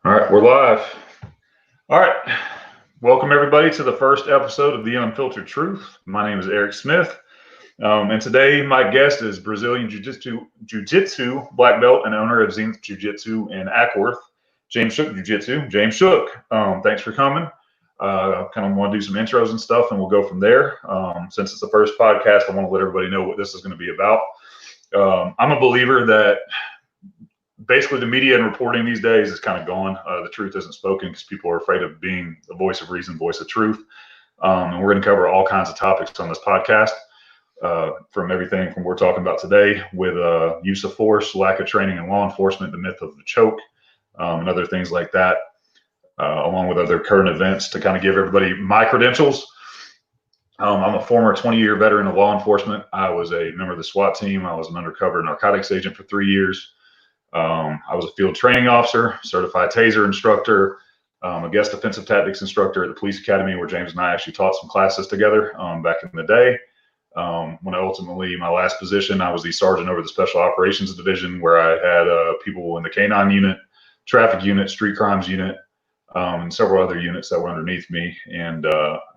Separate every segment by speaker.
Speaker 1: All right, we're live. All right, welcome everybody to the first episode of the Unfiltered Truth. My name is Eric Smith, and today my guest is Brazilian Jiu-Jitsu black belt and owner of Zenith Jiu-Jitsu in Ackworth, James Shook Jiu-Jitsu. James Shook, thanks for coming. Kind of want to do some intros and stuff, and we'll go from there. Since it's the first podcast, I want to let everybody know what this is going to be about. I'm a believer that basically the media and reporting these days is kind of gone. The truth isn't spoken because people are afraid of being the voice of reason, voice of truth. And we're going to cover all kinds of topics on this podcast, from everything from we're talking about today with use of force, lack of training in law enforcement, the myth of the choke, and other things like that, along with other current events to kind of give everybody my credentials. I'm a former 20-year veteran of law enforcement. I was a member of the SWAT team. I was an undercover narcotics agent for 3 years. I was a field training officer, certified taser instructor, a guest defensive tactics instructor at the police academy where James and I actually taught some classes together back in the day. When I ultimately, my last position, I was the sergeant over the special operations division where I had people in the canine unit, traffic unit, street crimes unit, and several other units that were underneath me. And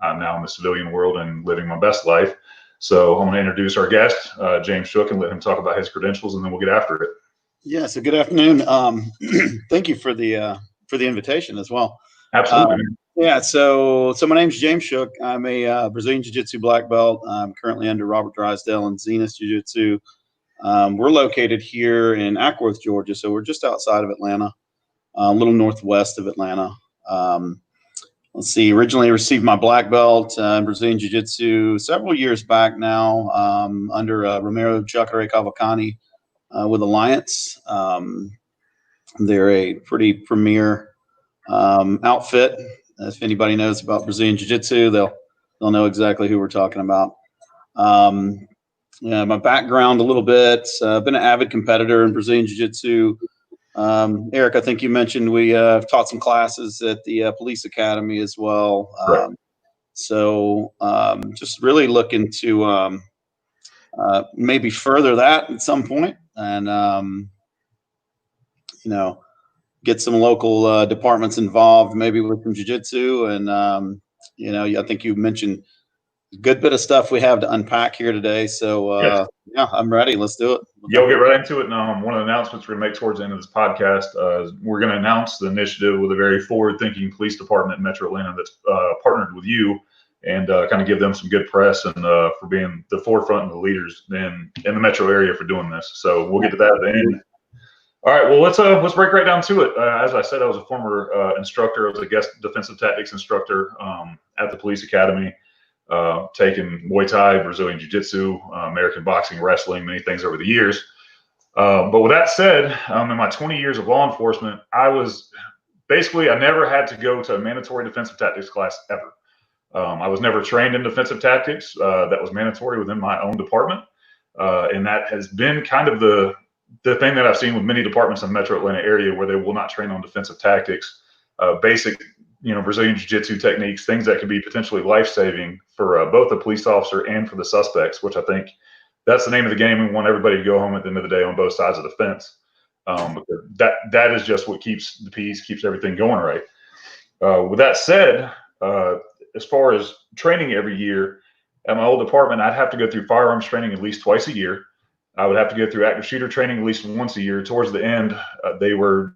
Speaker 1: I'm now in the civilian world and living my best life. So I'm going to introduce our guest, James Shook, and let him talk about his credentials, and then we'll get after it.
Speaker 2: Yeah, so good afternoon. Thank you for the invitation as well.
Speaker 1: Absolutely.
Speaker 2: So my name's James Shook. I'm a Brazilian Jiu-Jitsu black belt. I'm currently under Robert Drysdale and Zenith Jiu-Jitsu. We're located here in Ackworth, Georgia, so we're just outside of Atlanta, a little northwest of Atlanta. Let's see. Originally received my black belt in Brazilian Jiu-Jitsu several years back now, under Romero Chakare Cavalcante. With Alliance. They're a pretty premier outfit. If anybody knows about Brazilian Jiu-Jitsu, they'll know exactly who we're talking about. My background a little bit. I've been an avid competitor in Brazilian Jiu-Jitsu. Eric, I think you mentioned we taught some classes at the police academy as well. Just really looking to maybe further that at some point. And, get some local departments involved, maybe with some jiu-jitsu. And, I think you mentioned a good bit of stuff we have to unpack here today. So,
Speaker 1: Yes.
Speaker 2: Yeah, I'm ready. Let's do it.
Speaker 1: Yeah, we'll get right into it. And one of the announcements we're going to make towards the end of this podcast is we're going to announce the initiative with a very forward-thinking police department in Metro Atlanta that's partnered with you and kind of give them some good press and for being the forefront and the leaders in the metro area for doing this. So we'll get to that at the end. All right, well, let's break right down to it. As I said, I was a former instructor. I was a guest defensive tactics instructor at the police academy, taking Muay Thai, Brazilian Jiu-Jitsu, American boxing, wrestling, many things over the years. But with that said, in my 20 years of law enforcement, I never had to go to a mandatory defensive tactics class ever. I was never trained in defensive tactics. That was mandatory within my own department. And that has been kind of the thing that I've seen with many departments in the Metro Atlanta area where they will not train on defensive tactics, basic, Brazilian Jiu-Jitsu techniques, things that could be potentially life-saving for both the police officer and for the suspects, which I think that's the name of the game. We want everybody to go home at the end of the day on both sides of the fence. Because that is just what keeps the peace, keeps everything going right. With that said, as far as training every year at my old department, I'd have to go through firearms training at least twice a year. I would have to go through active shooter training at least once a year. Towards the end, they were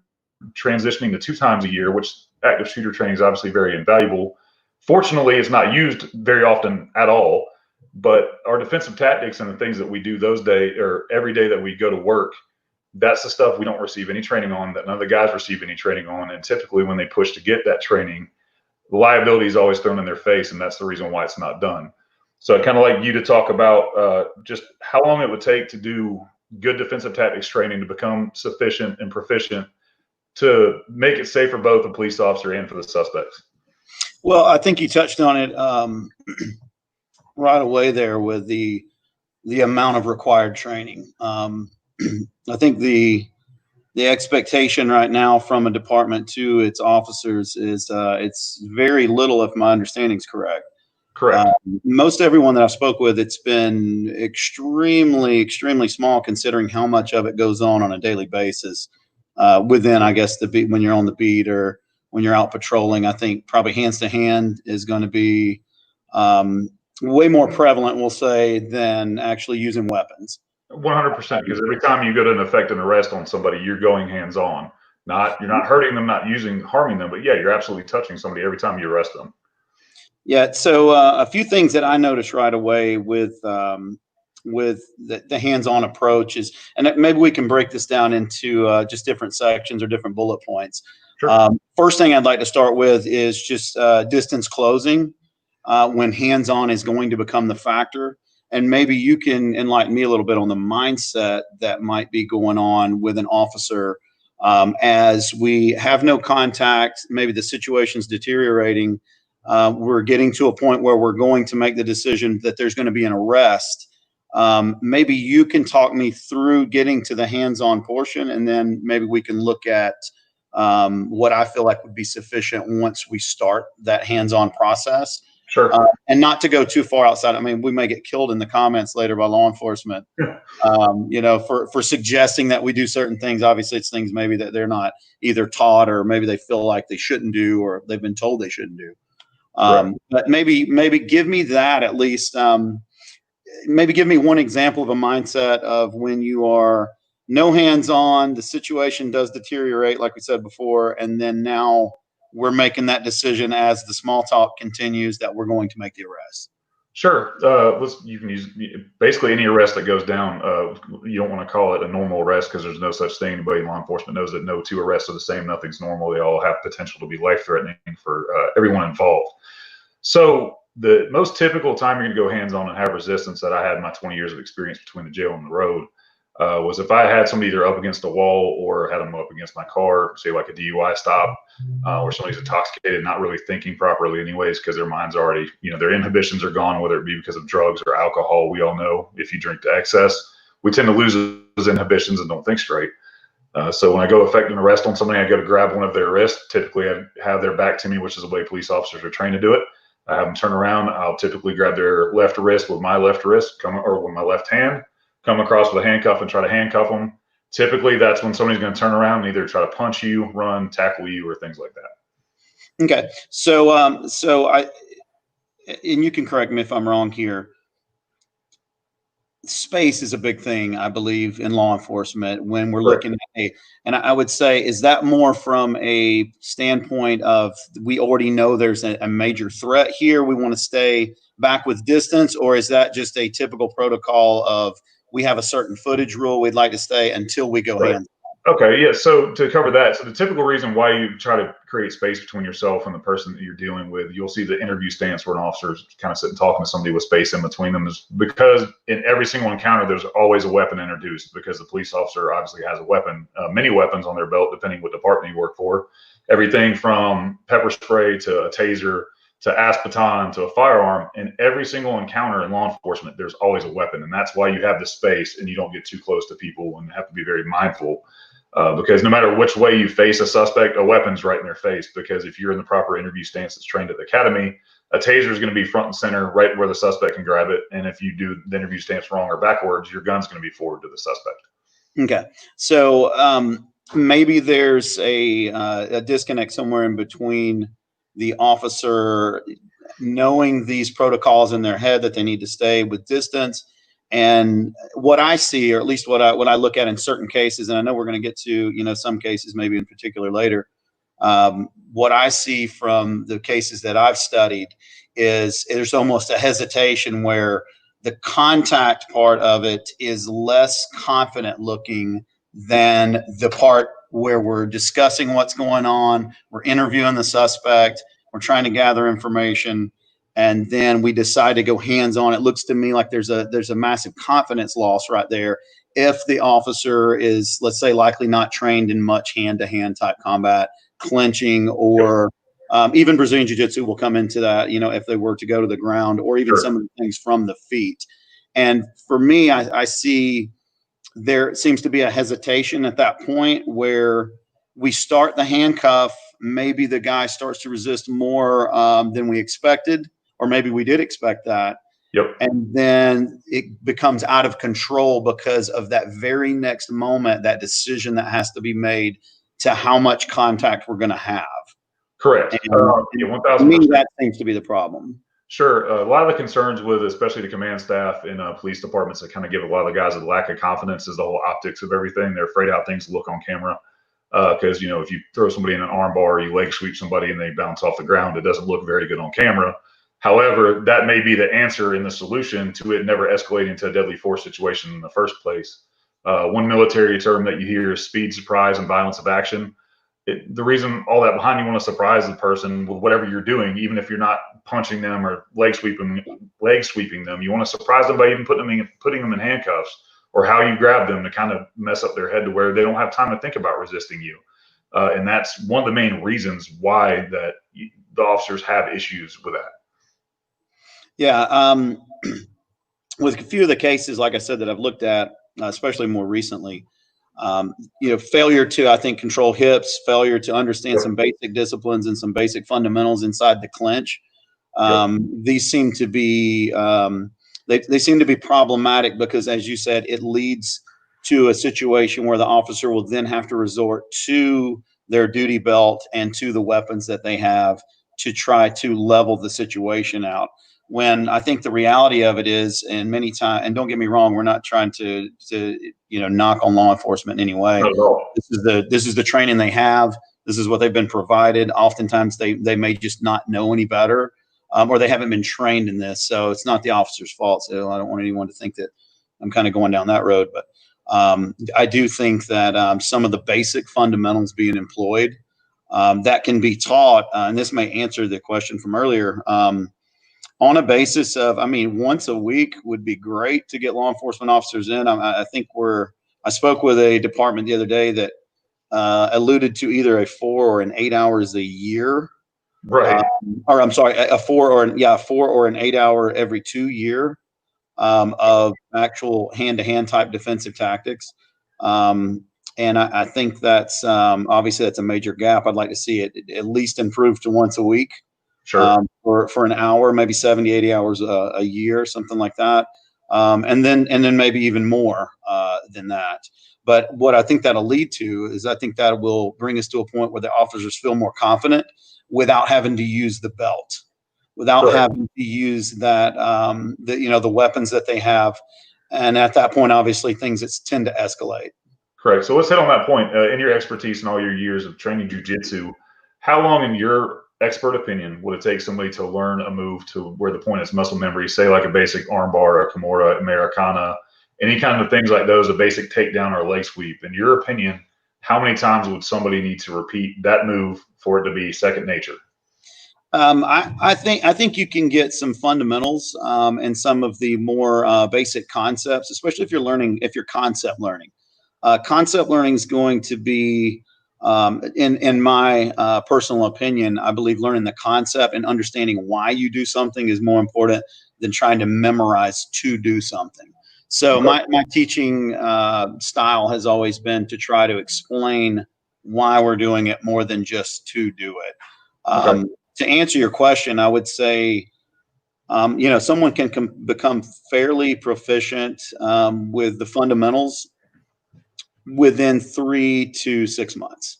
Speaker 1: transitioning to 2 times a year, which active shooter training is obviously very invaluable. Fortunately, it's not used very often at all. But our defensive tactics and the things that we do those days or every day that we go to work, that's the stuff we don't receive any training on, that none of the guys receive any training on. And typically when they push to get that training, the liability is always thrown in their face, and that's the reason why it's not done. So I'd kind of like you to talk about just how long it would take to do good defensive tactics training to become sufficient and proficient to make it safe for both the police officer and for the suspects.
Speaker 2: Well, I think you touched on it right away there with the amount of required training. I think the expectation right now from a department to its officers is it's very little, if my understanding is correct.
Speaker 1: Correct.
Speaker 2: Most everyone that I've spoke with, it's been extremely, extremely small considering how much of it goes on a daily basis. within, I guess, the beat when you're on the beat or when you're out patrolling. I think probably hands to hand is going to be way more prevalent, we'll say, than actually using weapons.
Speaker 1: 100%, because every time you go to effect an arrest on somebody, you're going hands on. You're not hurting them, not harming them, but yeah, you're absolutely touching somebody every time you arrest them.
Speaker 2: Yeah. So a few things that I noticed right away with the hands-on approach is, and maybe we can break this down into just different sections or different bullet points.
Speaker 1: Sure.
Speaker 2: First thing I'd like to start with is just distance closing when hands-on is going to become the factor. And maybe you can enlighten me a little bit on the mindset that might be going on with an officer as we have no contact, maybe the situation's deteriorating. We're getting to a point where we're going to make the decision that there's going to be an arrest. Maybe you can talk me through getting to the hands-on portion, and then maybe we can look at what I feel like would be sufficient once we start that hands-on process.
Speaker 1: Sure.
Speaker 2: And not to go too far outside. I mean, we may get killed in the comments later by law enforcement, for suggesting that we do certain things. Obviously, it's things maybe that they're not either taught, or maybe they feel like they shouldn't do, or they've been told they shouldn't do.
Speaker 1: Right.
Speaker 2: But maybe give me that at least. Maybe give me one example of a mindset of when you are no hands on, the situation does deteriorate, like we said before, and then now we're making that decision as the small talk continues that we're going to make the arrest.
Speaker 1: Sure. You can use basically any arrest that goes down. You don't want to call it a normal arrest because there's no such thing. Anybody in law enforcement knows that no two arrests are the same. Nothing's normal. They all have potential to be life-threatening for everyone involved. So the most typical time you're going to go hands-on and have resistance that I had in my 20 years of experience between the jail and the road was if I had somebody either up against a wall or had them up against my car, say like a DUI stop, or somebody's intoxicated, not really thinking properly anyways, because their mind's already, their inhibitions are gone, whether it be because of drugs or alcohol. We all know if you drink to excess, we tend to lose those inhibitions and don't think straight. So when I go effect an arrest on somebody, I go to grab one of their wrists. Typically, I have their back to me, which is the way police officers are trained to do it. I have them turn around. I'll typically grab their left wrist with my left wrist, or with my left hand, come across with a handcuff and try to handcuff them. Typically, that's when somebody's going to turn around and either try to punch you, run, tackle you, or things like that.
Speaker 2: Okay. So, and you can correct me if I'm wrong here. Space is a big thing, I believe, in law enforcement when we're looking at and I would say, is that more from a standpoint of we already know there's a major threat here, we want to stay back with distance, or is that just a typical protocol of we have a certain footage rule, we'd like to stay until we go hands?
Speaker 1: Okay, yeah. So to cover that, so the typical reason why you try to create space between yourself and the person that you're dealing with, you'll see the interview stance where an officer's kind of sitting talking to somebody with space in between them, is because in every single encounter, there's always a weapon introduced, because the police officer obviously has a weapon, many weapons on their belt, depending what department you work for. Everything from pepper spray to a taser to aspeton to a firearm. In every single encounter in law enforcement, there's always a weapon. And that's why you have the space and you don't get too close to people and have to be very mindful. Because no matter which way you face a suspect, a weapon's right in their face. Because if you're in the proper interview stance that's trained at the academy, a taser is going to be front and center, right where the suspect can grab it. And if you do the interview stance wrong or backwards, your gun's going to be forward to the suspect.
Speaker 2: Okay. So maybe there's a disconnect somewhere in between the officer knowing these protocols in their head that they need to stay with distance, and what I see, or at least what I look at in certain cases, and I know we're going to get to some cases maybe in particular later. What I see from the cases that I've studied is there's almost a hesitation where the contact part of it is less confident looking than the part where we're discussing what's going on, we're interviewing the suspect, we're trying to gather information, and then we decide to go hands-on. It looks to me like there's a massive confidence loss right there if the officer is, let's say, likely not trained in much hand-to-hand type combat, clinching, or even Brazilian Jiu-Jitsu will come into that, if they were to go to the ground, or even some of the things from the feet. And for me, I see there seems to be a hesitation at that point where we start the handcuff, maybe the guy starts to resist more than we expected, or maybe we did expect that.
Speaker 1: Yep.
Speaker 2: And then it becomes out of control because of that very next moment, that decision that has to be made to how much contact we're going to have.
Speaker 1: Correct. Yeah,
Speaker 2: To me,
Speaker 1: 1000%.
Speaker 2: that seems to be the problem.
Speaker 1: Sure. A lot of the concerns with, especially the command staff in police departments, that kind of give a lot of the guys a lack of confidence is the whole optics of everything. They're afraid how things look on camera. Because, if you throw somebody in an arm bar, you leg sweep somebody and they bounce off the ground, it doesn't look very good on camera. However, that may be the answer and the solution to it never escalating to a deadly force situation in the first place. One military term that you hear is speed, surprise, and violence of action. The reason all that behind, you want to surprise the person with whatever you're doing, even if you're not punching them or leg sweeping them. You want to surprise them by even putting them in handcuffs, or how you grab them to kind of mess up their head to where they don't have time to think about resisting you. And that's one of the main reasons why the officers have issues with that.
Speaker 2: Yeah. With a few of the cases, like I said, that I've looked at, especially more recently, failure to, I think, control hips, failure to understand some basic disciplines and some basic fundamentals inside the clinch. These seem to be, they seem to be problematic because, as you said, it leads to a situation where the officer will then have to resort to their duty belt and to the weapons that they have to try to level the situation out. When I think the reality of it is, and many times, and don't get me wrong, we're not trying to knock on law enforcement in any way.
Speaker 1: Not at all.
Speaker 2: This is the training they have. This is what they've been provided. Oftentimes they may just not know any better, or they haven't been trained in this. So it's not the officer's fault. So I don't want anyone to think that I'm kind of going down that road. But I do think that some of the basic fundamentals being employed that can be taught, and this may answer the question from earlier. On a basis of, once a week would be great to get law enforcement officers in. I spoke with a department the other day that alluded to either a 4 or an 8 hours a year.
Speaker 1: Right.
Speaker 2: Or I'm sorry, a 4 or an 8 hour every 2 year of actual hand-to-hand type defensive tactics. And I think that's obviously that's a major gap. I'd like to see it at least improve to once a week.
Speaker 1: Sure.
Speaker 2: For an hour, maybe 70, 80 hours a year, something like that. And then maybe even more than that. But what I think that'll lead to is I think that will bring us to a point where the officers feel more confident without having to use the belt, without having to use that, the weapons that they have. And at that point, obviously, things that tend to escalate.
Speaker 1: Correct. So let's hit on that point. In your expertise and all your years of training jiu-jitsu, how long, in your expert opinion, would it take somebody to learn a move to where the point is muscle memory, say like a basic armbar, a Kimura, Americana, any kind of things like those, a basic takedown or a leg sweep? In your opinion, how many times would somebody need to repeat that move for it to be second nature?
Speaker 2: I think you can get some fundamentals and some of the more basic concepts, especially if you're concept learning. Concept learning is going to be, in my personal opinion, I believe learning the concept and understanding why you do something is more important than trying to memorize to do something. So my teaching style has always been to try to explain why we're doing it more than just to do it. To answer your question, I would say, someone can become fairly proficient with the fundamentals within 3 to 6 months.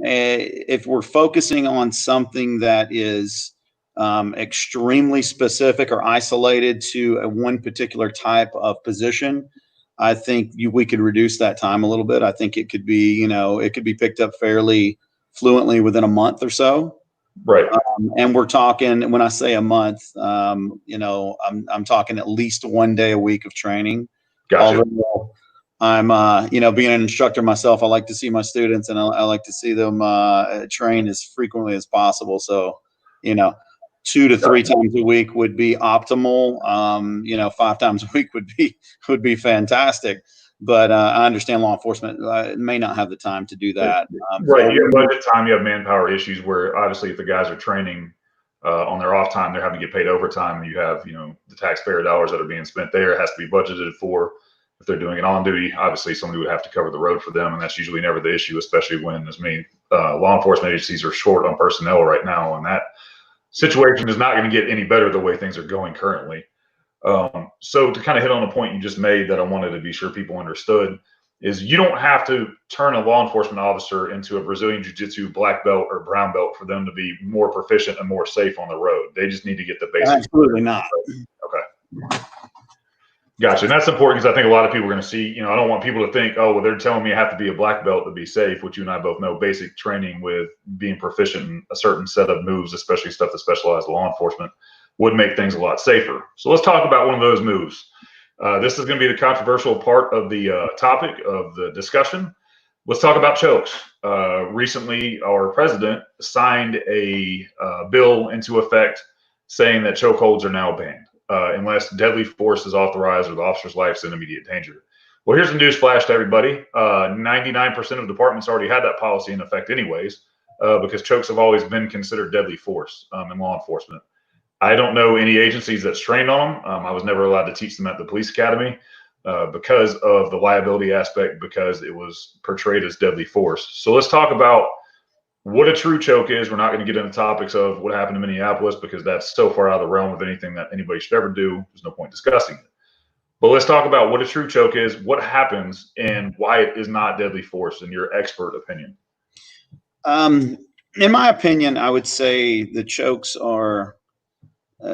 Speaker 2: If we're focusing on something that is extremely specific or isolated to one particular type of position, I think we could reduce that time a little bit. I think it could be picked up fairly fluently within a month or so.
Speaker 1: Right.
Speaker 2: And we're talking, when I say a month, I'm talking at least 1 day a week of training.
Speaker 1: Gotcha.
Speaker 2: Although I'm, being an instructor myself, I like to see my students and I like to see them train as frequently as possible. So, 2 to 3 times a week would be optimal. 5 times a week would be fantastic. But I understand law enforcement may not have the time to do that.
Speaker 1: Right. You have budget time. You have manpower issues where obviously if the guys are training on their off time, they're having to get paid overtime. You have, the taxpayer dollars that are being spent there. It has to be budgeted for. If they're doing it on duty, obviously somebody would have to cover the road for them. And that's usually never the issue, especially when as many law enforcement agencies are short on personnel right now. And that situation is not going to get any better the way things are going currently. So to kind of hit on the point you just made that I wanted to be sure people understood, is you don't have to turn a law enforcement officer into a Brazilian Jiu-Jitsu black belt or brown belt for them to be more proficient and more safe on the road. They just need to get the basics.
Speaker 2: Absolutely not.
Speaker 1: Okay. Gotcha. And that's important because I think a lot of people are going to see, I don't want people to think, oh, well, they're telling me I have to be a black belt to be safe, which you and I both know basic training with being proficient in a certain set of moves, especially stuff that specialized law enforcement, would make things a lot safer. So let's talk about one of those moves. This is going to be the controversial part of the topic of the discussion. Let's talk about chokes. Recently, our president signed a bill into effect saying that chokeholds are now banned unless deadly force is authorized or the officer's life is in immediate danger. Well, here's a news flash to everybody. 99% of departments already had that policy in effect anyways, because chokes have always been considered deadly force in law enforcement. I don't know any agencies that's trained on them. I was never allowed to teach them at the police academy because of the liability aspect, because it was portrayed as deadly force. So let's talk about what a true choke is. We're not going to get into topics of what happened in Minneapolis because that's so far out of the realm of anything that anybody should ever do. There's no point discussing it. But let's talk about what a true choke is, what happens, and why it is not deadly force in your expert opinion.
Speaker 2: In my opinion, I would say the chokes are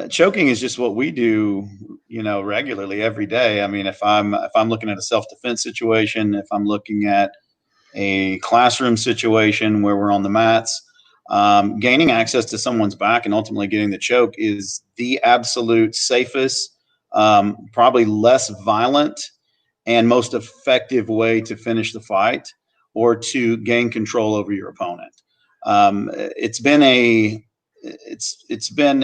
Speaker 2: choking is just what we do, regularly every day. I mean, if I'm looking at a self-defense situation, if I'm looking at a classroom situation where we're on the mats, gaining access to someone's back and ultimately getting the choke is the absolute safest, probably less violent and most effective way to finish the fight or to gain control over your opponent. It's been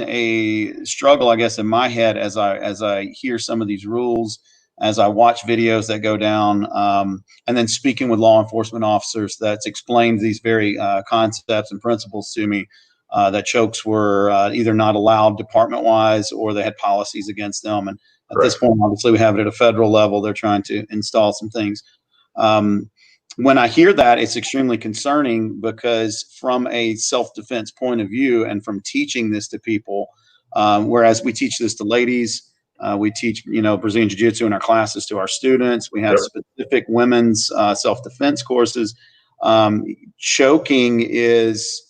Speaker 2: a struggle, I guess, in my head as I hear some of these rules, as I watch videos that go down, and then speaking with law enforcement officers that's explained these very concepts and principles to me, that chokes were either not allowed department-wise or they had policies against them. And at this point, obviously, we have it at a federal level. They're trying to install some things. When I hear that, it's extremely concerning because from a self-defense point of view and from teaching this to people, whereas we teach this to ladies, we teach, Brazilian Jiu-Jitsu in our classes to our students. We have specific women's self-defense courses. Choking is,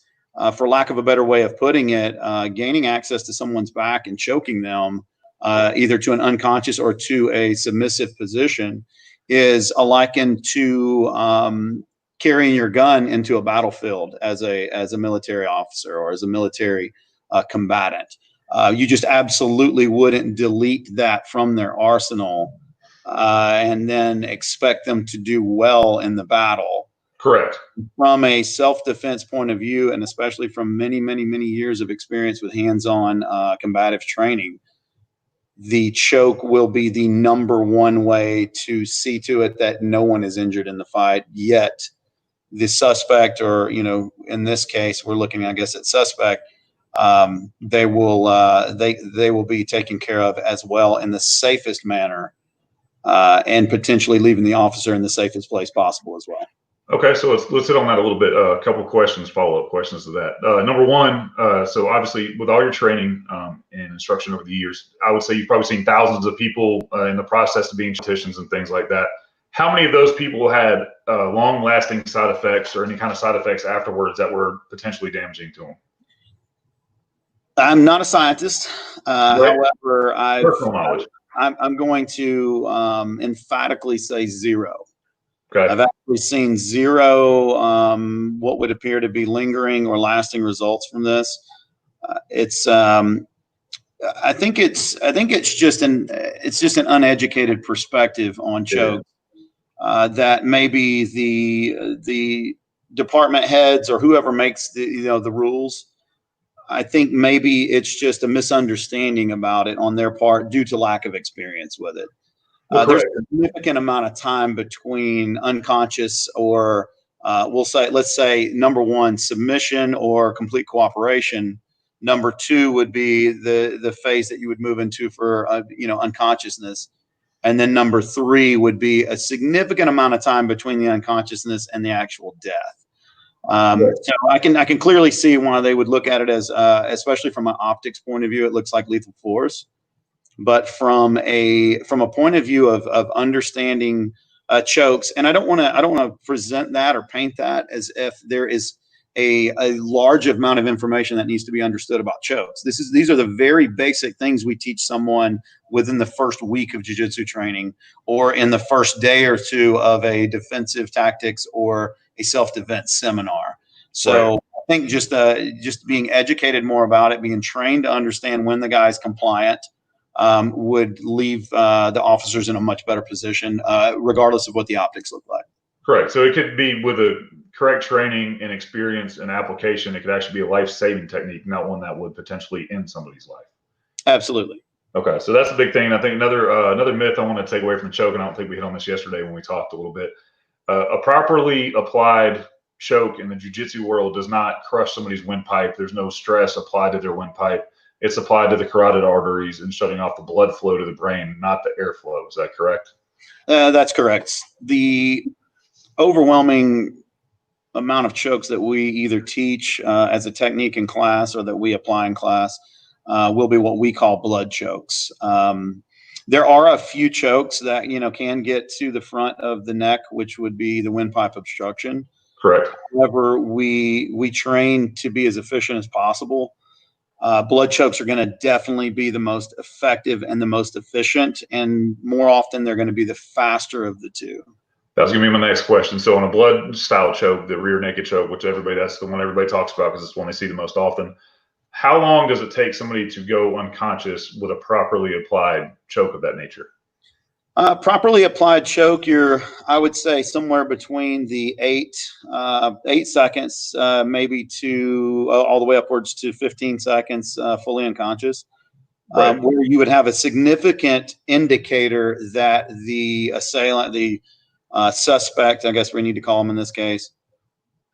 Speaker 2: for lack of a better way of putting it, gaining access to someone's back and choking them either to an unconscious or to a submissive position is likened to carrying your gun into a battlefield as a military officer or as a military combatant. You just absolutely wouldn't delete that from their arsenal and then expect them to do well in the battle.
Speaker 1: Correct.
Speaker 2: From a self-defense point of view, and especially from many, many, many years of experience with hands-on combative training, the choke will be the number one way to see to it that no one is injured in the fight, yet the suspect, or, in this case, we're looking, I guess, at suspect, they will be taken care of as well in the safest manner, and potentially leaving the officer in the safest place possible as well.
Speaker 1: Okay, so let's hit on that a little bit. A couple questions, follow-up questions to that. Number one, so obviously with all your training and instruction over the years, I would say you've probably seen thousands of people in the process of being dietitians and things like that. How many of those people had long-lasting side effects or any kind of side effects afterwards that were potentially damaging to them?
Speaker 2: I'm not a scientist. However,
Speaker 1: personal knowledge.
Speaker 2: I'm going to emphatically say zero.
Speaker 1: Okay.
Speaker 2: I've actually seen zero what would appear to be lingering or lasting results from this. I think it's just an uneducated perspective on choke. That maybe the department heads or whoever makes the rules, I think maybe it's just a misunderstanding about it on their part due to lack of experience with it. There's a significant amount of time between unconscious or let's say number one, submission or complete cooperation. Number two would be the phase that you would move into for unconsciousness. And then number three would be a significant amount of time between the unconsciousness and the actual death. So I can clearly see why they would look at it as, especially from an optics point of view, it looks like lethal force. But from a point of view of understanding chokes. And I don't want to present that or paint that as if there is a large amount of information that needs to be understood about chokes. These are the very basic things we teach someone within the first week of jiu-jitsu training, or in the first day or two of a defensive tactics or a self-defense seminar. So
Speaker 1: Right.
Speaker 2: I think just being educated more about it, being trained to understand when the guy's compliant, would leave the officers in a much better position, regardless of what the optics look like.
Speaker 1: Correct. So it could be with a correct training and experience and application, it could actually be a life-saving technique, not one that would potentially end somebody's life.
Speaker 2: Absolutely.
Speaker 1: Okay, so that's a big thing. I think another myth I want to take away from choke, and I don't think we hit on this yesterday when we talked a little bit. A properly applied choke in the jiu-jitsu world does not crush somebody's windpipe. There's no stress applied to their windpipe. It's applied to the carotid arteries and shutting off the blood flow to the brain, not the airflow. Is that correct?
Speaker 2: That's correct. The overwhelming amount of chokes that we either teach as a technique in class or that we apply in class will be what we call blood chokes. There are a few chokes that can get to the front of the neck, which would be the windpipe obstruction.
Speaker 1: Correct.
Speaker 2: However, we train to be as efficient as possible. Blood chokes are going to definitely be the most effective and the most efficient, and more often they're going to be the faster of the two.
Speaker 1: That was going to be my next question. So on a blood style choke, the rear naked choke, which that's the one everybody talks about because it's the one they see the most often. How long does it take somebody to go unconscious with a properly applied choke of that nature?
Speaker 2: Properly applied choke, I would say somewhere between the 8 seconds, maybe to all the way upwards to 15 seconds, fully unconscious.
Speaker 1: Right.
Speaker 2: Where you would have a significant indicator that the assailant, the suspect, I guess we need to call him in this case,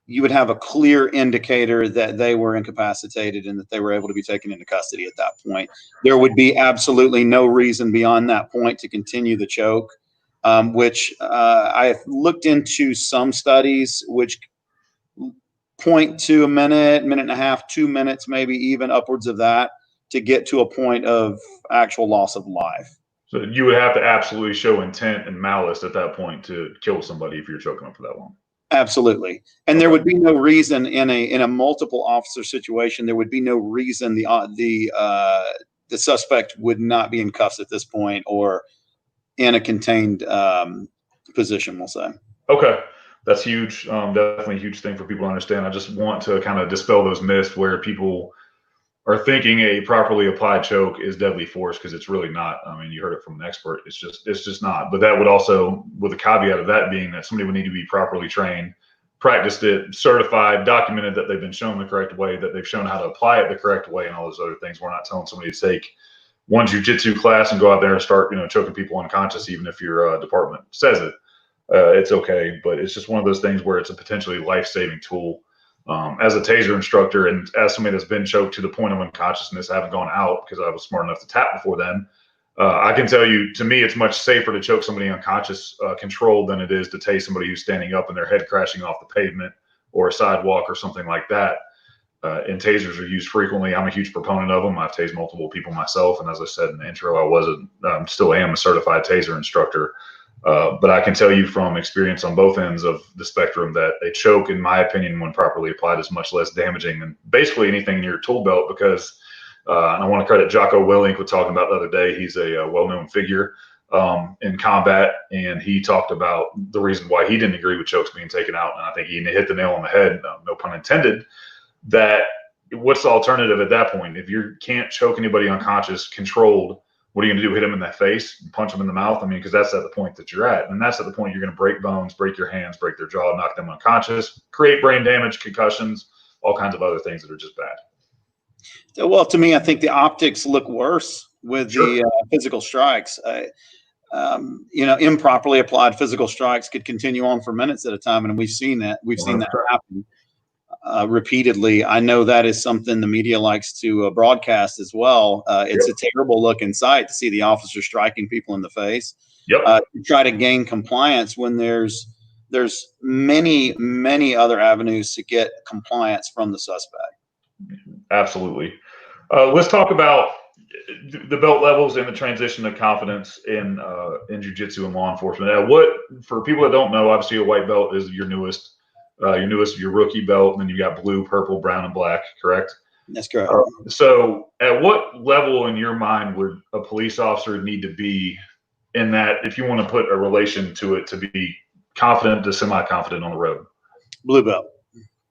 Speaker 2: you would have a clear indicator that they were incapacitated and that they were able to be taken into custody at that point. There would be absolutely no reason beyond that point to continue the choke, which I've looked into some studies which point to a minute, minute and a half, 2 minutes, maybe even upwards of that to get to a point of actual loss of life.
Speaker 1: So you would have to absolutely show intent and malice at that point to kill somebody if you're choking them for that long.
Speaker 2: Absolutely. And there would be no reason in a multiple officer situation, there would be no reason the suspect would not be in cuffs at this point or in a contained position, we'll say.
Speaker 1: Okay. That's huge. Definitely a huge thing for people to understand. I just want to kind of dispel those myths where people are thinking a properly applied choke is deadly force, because it's really not. I mean, you heard it from an expert. It's just not. But that would also, with the caveat of that being that somebody would need to be properly trained, practiced it, certified, documented that they've been shown the correct way, that they've shown how to apply it the correct way, and all those other things. We're not telling somebody to take one jiu-jitsu class and go out there and start, choking people unconscious, even if your department says it. It's okay, but it's just one of those things where it's a potentially life-saving tool. As a taser instructor and as somebody that's been choked to the point of unconsciousness, I haven't gone out because I was smart enough to tap before then. I can tell you, to me, it's much safer to choke somebody unconscious controlled than it is to tase somebody who's standing up and their head crashing off the pavement or a sidewalk or something like that. And tasers are used frequently. I'm a huge proponent of them. I've tased multiple people myself. And as I said in the intro, still am a certified taser instructor. But I can tell you from experience on both ends of the spectrum that a choke, in my opinion, when properly applied, is much less damaging than basically anything in your tool belt, because and I want to credit Jocko Willink with talking about the other day. He's a well-known figure in combat, and he talked about the reason why he didn't agree with chokes being taken out. And I think he hit the nail on the head, no pun intended, that what's the alternative at that point? If you can't choke anybody unconscious, controlled, what are you going to do? Hit them in the face, punch them in the mouth? I mean, because that's at the point that you're at. And that's at the point you're going to break bones, break your hands, break their jaw, knock them unconscious, create brain damage, concussions, all kinds of other things that are just bad.
Speaker 2: Well, to me, I think the optics look worse with the physical strikes. Improperly applied physical strikes could continue on for minutes at a time. And we've seen that. We've seen that happen repeatedly. I know that is something the media likes to broadcast as well. It's a terrible looking sight to see the officer striking people in the face. To try to gain compliance when there's many other avenues to get compliance from the suspect.
Speaker 1: Absolutely. Let's talk about the belt levels and the transition to confidence in jiu-jitsu and law enforcement. What, for people that don't know, obviously a white belt is your rookie belt, and then you got blue, purple, brown, and black, correct?
Speaker 2: That's correct.
Speaker 1: So at what level in your mind would a police officer need to be in that, if you want to put a relation to it, to be confident to semi-confident on the road?
Speaker 2: Blue belt.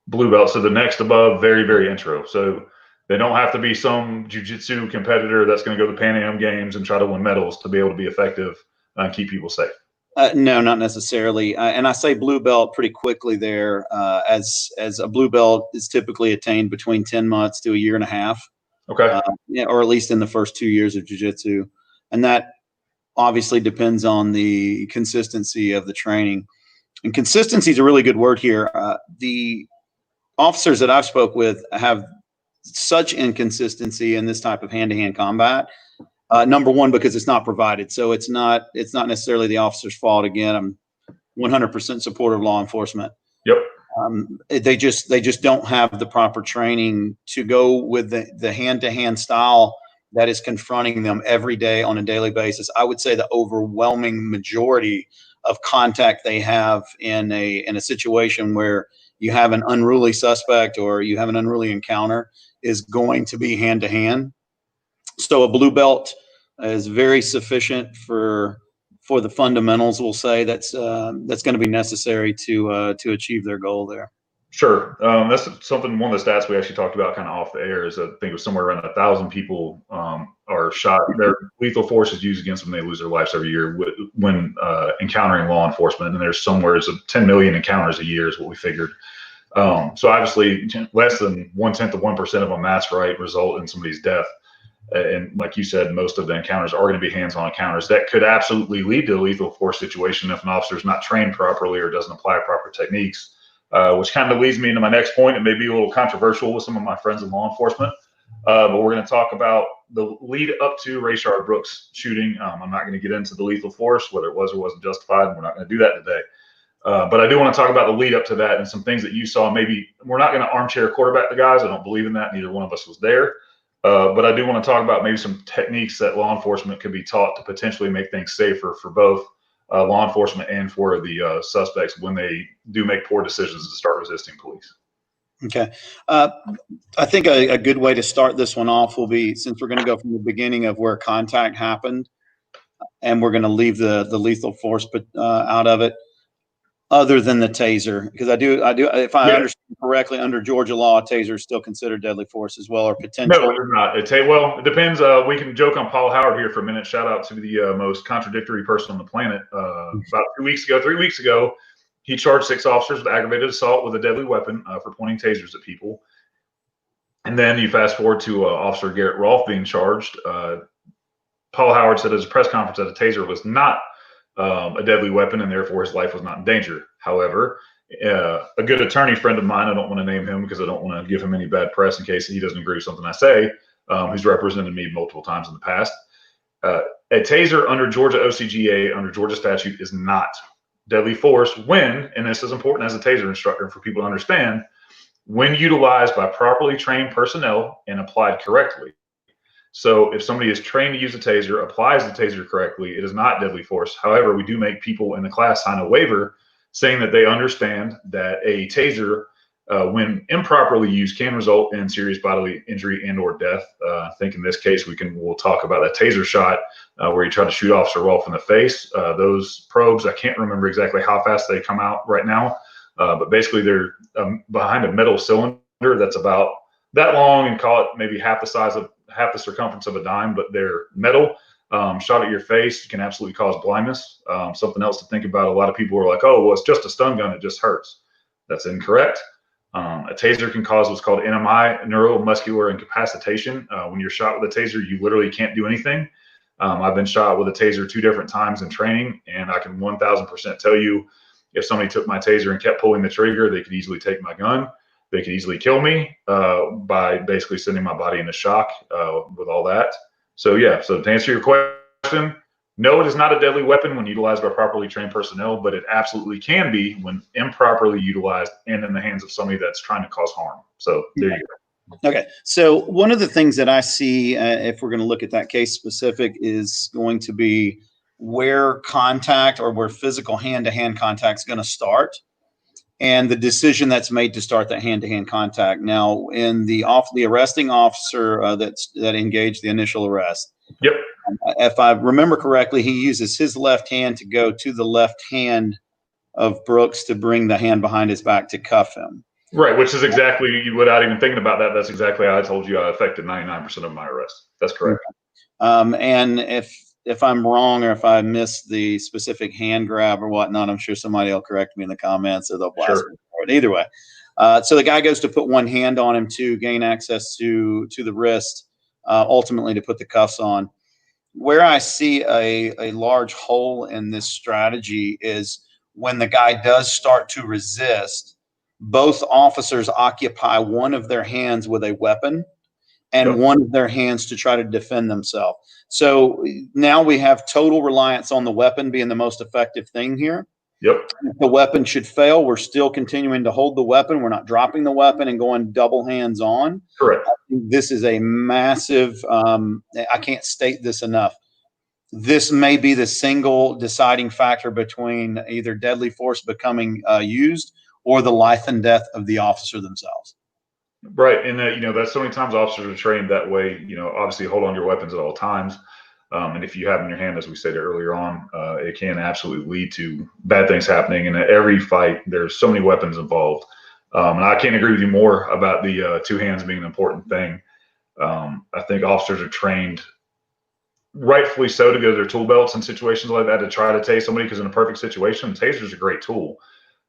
Speaker 1: Blue belt. So the next above, very, very intro. So they don't have to be some jiu-jitsu competitor that's going to go to Pan Am Games and try to win medals to be able to be effective and keep people safe.
Speaker 2: No, not necessarily. And I say blue belt pretty quickly there, as a blue belt is typically attained between 10 months to a year and a half.
Speaker 1: Okay.
Speaker 2: Yeah, or at least in the first 2 years of jiu-jitsu. And that obviously depends on the consistency of the training. And consistency is a really good word here. The officers that I've spoke with have such inconsistency in this type of hand-to-hand combat. Number one, because it's not provided, so it's not necessarily the officer's fault. Again, I'm 100% supportive of law enforcement.
Speaker 1: Yep.
Speaker 2: They just don't have the proper training to go with the hand-to-hand style that is confronting them every day on a daily basis. I would say the overwhelming majority of contact they have in a situation where you have an unruly suspect or you have an unruly encounter is going to be hand-to-hand. So a blue belt is very sufficient for the fundamentals. We'll say that's going to be necessary to achieve their goal there.
Speaker 1: Sure. That's something, one of the stats we actually talked about kind of off the air is I think it was somewhere around 1,000 people are shot. Their lethal force is used against them. They lose their lives every year when encountering law enforcement. And there's somewhere 10 million encounters a year is what we figured. So obviously less than 0.1% of a mass right result in somebody's death. And like you said, most of the encounters are going to be hands-on encounters that could absolutely lead to a lethal force situation if an officer is not trained properly or doesn't apply proper techniques, which kind of leads me into my next point. It may be a little controversial with some of my friends in law enforcement, but we're going to talk about the lead up to Rayshard Brooks shooting. I'm not going to get into the lethal force, whether it was or wasn't justified, and we're not going to do that today. But I do want to talk about the lead up to that and some things that you saw. Maybe we're not going to armchair quarterback the guys. I don't believe in that. Neither one of us was there. But I do want to talk about maybe some techniques that law enforcement could be taught to potentially make things safer for both law enforcement and for the suspects when they do make poor decisions to start resisting police.
Speaker 2: Okay. I think a good way to start this one off will be, since we're going to go from the beginning of where contact happened, and we're going to leave the lethal force out of it, other than the taser, because I do, if I understand correctly, under Georgia law, a taser is still considered deadly force as well, or potential.
Speaker 1: No, it's not. Well, it depends. We can joke on Paul Howard here for a minute. Shout out to the most contradictory person on the planet. About 3 weeks ago, he charged 6 officers with aggravated assault with a deadly weapon for pointing tasers at people. And then you fast forward to Officer Garrett Rolfe being charged. Paul Howard said at his press conference that a taser was not a deadly weapon, and therefore his life was not in danger. However, a good attorney friend of mine, I don't want to name him because I don't want to give him any bad press in case he doesn't agree with something I say, who's represented me multiple times in the past. A taser under Georgia OCGA, under Georgia statute, is not deadly force when, and this is important as a taser instructor for people to understand, when utilized by properly trained personnel and applied correctly. So if somebody is trained to use a taser, applies the taser correctly, it is not deadly force. However, we do make people in the class sign a waiver saying that they understand that a taser, when improperly used, can result in serious bodily injury and or death. I think in this case, we'll talk about that taser shot where he tried to shoot Officer Rolfe in the face. Those probes, I can't remember exactly how fast they come out right now, but basically they're behind a metal cylinder that's about that long and call it maybe half the circumference of a dime, but they're metal. Shot at your face can absolutely cause blindness. Something else to think about. A lot of people are like, oh, well, it's just a stun gun. It just hurts. That's incorrect. A taser can cause what's called NMI, neuromuscular incapacitation. When you're shot with a taser, you literally can't do anything. I've been shot with a taser 2 different times in training, and I can 1,000% tell you if somebody took my taser and kept pulling the trigger, they could easily take my gun. They could easily kill me by basically sending my body into shock with all that. So yeah, so to answer your question, no, it is not a deadly weapon when utilized by properly trained personnel, but it absolutely can be when improperly utilized and in the hands of somebody that's trying to cause harm. So there you go.
Speaker 2: Okay. So one of the things that I see, if we're going to look at that case specific, is going to be where contact or where physical hand-to-hand contact is going to start, and the decision that's made to start that hand-to-hand contact. Now, in the arresting officer that engaged the initial arrest,
Speaker 1: Yep.
Speaker 2: if I remember correctly, he uses his left hand to go to the left hand of Brooks to bring the hand behind his back to cuff him.
Speaker 1: Right, which is exactly, without even thinking about that, that's exactly how I told you I affected 99% of my arrests. That's correct.
Speaker 2: And if I'm wrong or if I miss the specific hand grab or whatnot, I'm sure somebody will correct me in the comments or they'll blast me for it. Either way. So the guy goes to put one hand on him to gain access to the wrist, ultimately to put the cuffs on. Where I see a large hole in this strategy is when the guy does start to resist, both officers occupy one of their hands with a weapon and one of their hands to try to defend themselves. So now we have total reliance on the weapon being the most effective thing here.
Speaker 1: Yep.
Speaker 2: If the weapon should fail, we're still continuing to hold the weapon. We're not dropping the weapon and going double hands on.
Speaker 1: Correct.
Speaker 2: I think this is a massive, I can't state this enough. This may be the single deciding factor between either deadly force becoming used or the life and death of the officer themselves.
Speaker 1: Right. And, that's so many times officers are trained that way, obviously hold on your weapons at all times. And if you have them in your hand, as we stated earlier on, it can absolutely lead to bad things happening. And at every fight, there's so many weapons involved. And I can't agree with you more about the two hands being an important thing. I think officers are trained, rightfully so, to go to their tool belts in situations like that to try to tase somebody, because in a perfect situation, taser is a great tool.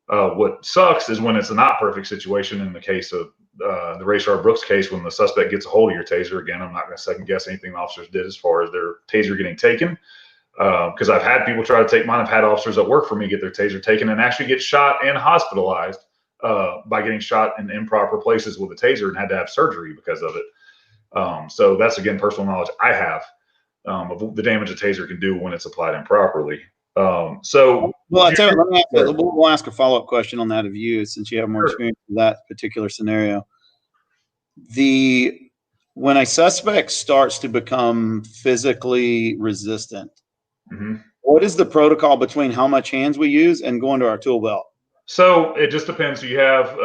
Speaker 1: What sucks is when it's a not perfect situation. In the case of the Rayshard Brooks case, when the suspect gets a hold of your taser, again, I'm not going to second guess anything the officers did as far as their taser getting taken, because I've had people try to take mine. I've had officers that work for me get their taser taken and actually get shot and hospitalized by getting shot in improper places with a taser and had to have surgery because of it. So that's, again, personal knowledge I have of the damage a taser can do when it's applied improperly.
Speaker 2: Well, I tell you, we'll ask a follow-up question on that of you, since you have more experience with that particular scenario. When a suspect starts to become physically resistant, what is the protocol between how much hands we use and going to our tool belt?
Speaker 1: So it just depends. So you have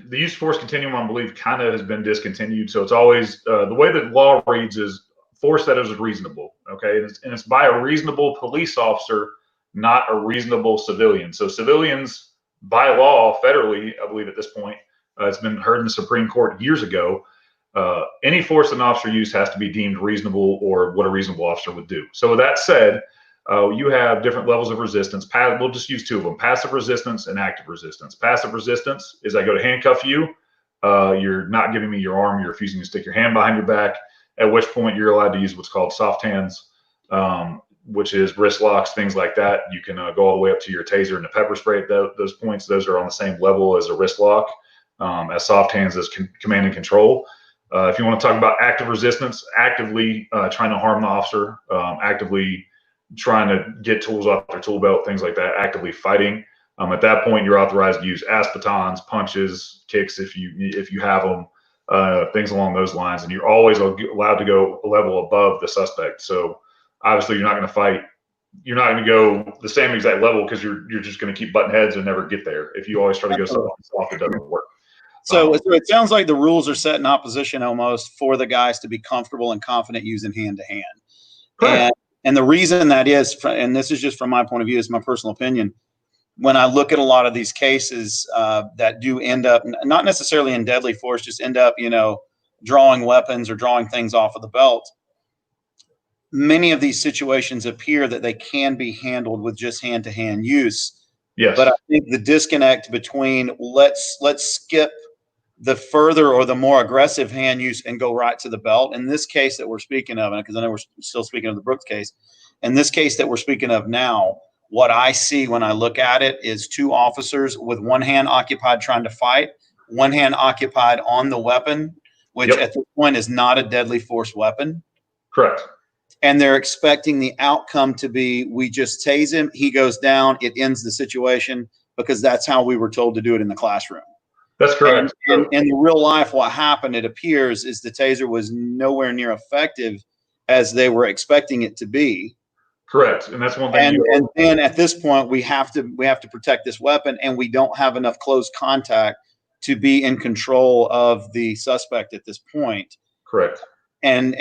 Speaker 1: the use of force continuum, I believe, kind of has been discontinued. So it's always the way that law reads is force that is reasonable. Okay. And it's by a reasonable police officer, not a reasonable civilian. So civilians, by law, federally, I believe at this point, it's been heard in the Supreme Court years ago. Any force an officer used has to be deemed reasonable, or what a reasonable officer would do. So with that said, you have different levels of resistance. We'll just use two of them: passive resistance and active resistance. Passive resistance is I go to handcuff you. You're not giving me your arm. You're refusing to stick your hand behind your back, at which point you're allowed to use what's called soft hands, which is wrist locks, things like that. You can go all the way up to your taser and the pepper spray at those points. Those are on the same level as a wrist lock, as soft hands as command and control. If you want to talk about active resistance, actively trying to harm the officer, actively trying to get tools off their tool belt, things like that, actively fighting. At that point, you're authorized to use batons, punches, kicks if you have them, things along those lines. And you're always allowed to go a level above the suspect. So obviously, you're not going to fight. You're not going to go the same exact level, because you're just going to keep butting heads and never get there. If you always try to go soft, it doesn't work.
Speaker 2: So it sounds like the rules are set in opposition almost for the guys to be comfortable and confident using hand to hand. And the reason that is, and this is just from my point of view, is my personal opinion. When I look at a lot of these cases that do end up not necessarily in deadly force, just end up, drawing weapons or drawing things off of the belt, many of these situations appear that they can be handled with just hand-to-hand use.
Speaker 1: Yes.
Speaker 2: But I think the disconnect between let's skip the further or the more aggressive hand use and go right to the belt. In this case that we're speaking of, because I know we're still speaking of the Brooks case, in this case that we're speaking of now, what I see when I look at it is two officers with one hand occupied trying to fight, one hand occupied on the weapon, which at this point is not a deadly force weapon.
Speaker 1: Correct.
Speaker 2: And they're expecting the outcome to be, we just tase him, he goes down, it ends the situation, because that's how we were told to do it in the classroom.
Speaker 1: That's correct.
Speaker 2: And in real life, what happened, it appears, is the taser was nowhere near effective as they were expecting it to be.
Speaker 1: Correct, and that's one thing.
Speaker 2: And then at this point, we have to protect this weapon, and we don't have enough close contact to be in control of the suspect at this point.
Speaker 1: Correct.
Speaker 2: And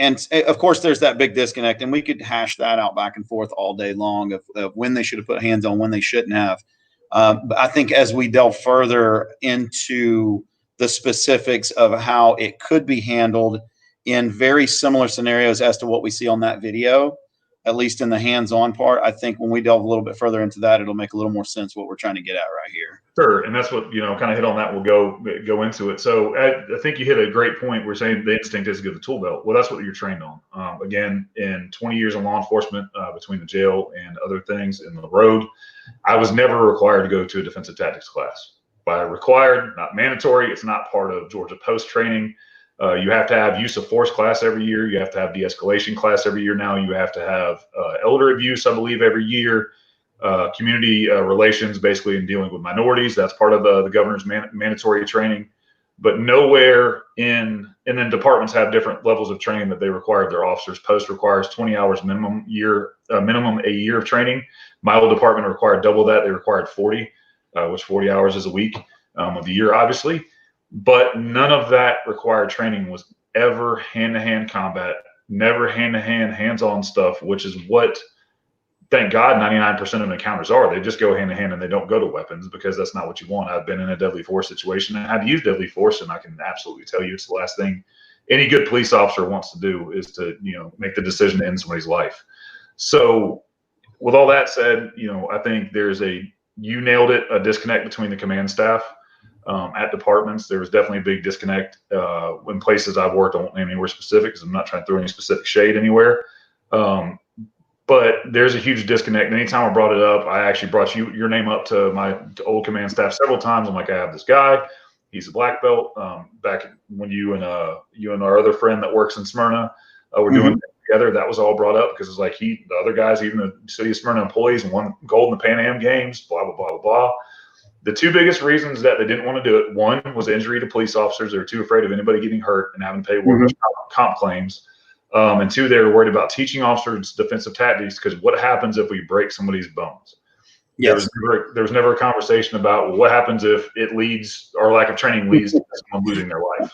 Speaker 2: of course, there's that big disconnect, and we could hash that out back and forth all day long of when they should have put hands on, when they shouldn't have. But I think as we delve further into the specifics of how it could be handled in very similar scenarios as to what we see on that video, at least in the hands-on part, I think when we delve a little bit further into that, it'll make a little more sense what we're trying to get at right here.
Speaker 1: Sure, and that's what, kind of hit on that. We'll go into it. So I think you hit a great point. We're saying the instinct is to get the tool belt. Well, that's what you're trained on. Again, in 20 years in law enforcement, between the jail and other things in the road, I was never required to go to a defensive tactics class. By required, not mandatory. It's not part of Georgia Post training. You have to have use of force class every year. You have to have de-escalation class every year now. You have to have elder abuse, I believe, every year. Community relations, basically in dealing with minorities. That's part of the governor's mandatory training. But nowhere and then departments have different levels of training that they require of their officers. Post requires 20 hours minimum a year of training. My old department required double that. They required 40, which 40 hours is a week of the year, obviously. But none of that required training was ever hand-to-hand combat, never hand-to-hand, hands-on stuff, which is what, thank God, 99% of encounters are. They just go hand-to-hand and they don't go to weapons, because that's not what you want. I've been in a deadly force situation and had to use deadly force, and I can absolutely tell you it's the last thing any good police officer wants to do is to, make the decision to end somebody's life. So with all that said, I think you nailed it, a disconnect between the command staff. At departments, there was definitely a big disconnect in places I've worked. I won't name anywhere specific because I'm not trying to throw any specific shade anywhere. But there's a huge disconnect. Anytime I brought it up, I actually brought your name up to my old command staff several times. I'm like, I have this guy. He's a black belt. Back when you and our other friend that works in Smyrna were doing it together, that was all brought up because it's like the other guys, even the city of Smyrna employees, won gold in the Pan Am games. Blah blah blah blah blah. The two biggest reasons that they didn't want to do it, one was injury to police officers. They were too afraid of anybody getting hurt and having to pay workers' comp claims. And two, they were worried about teaching officers defensive tactics, because what happens if we break somebody's bones?
Speaker 2: Yes.
Speaker 1: There was never a conversation about, well, what happens if it leads, or lack of training leads to someone losing their life.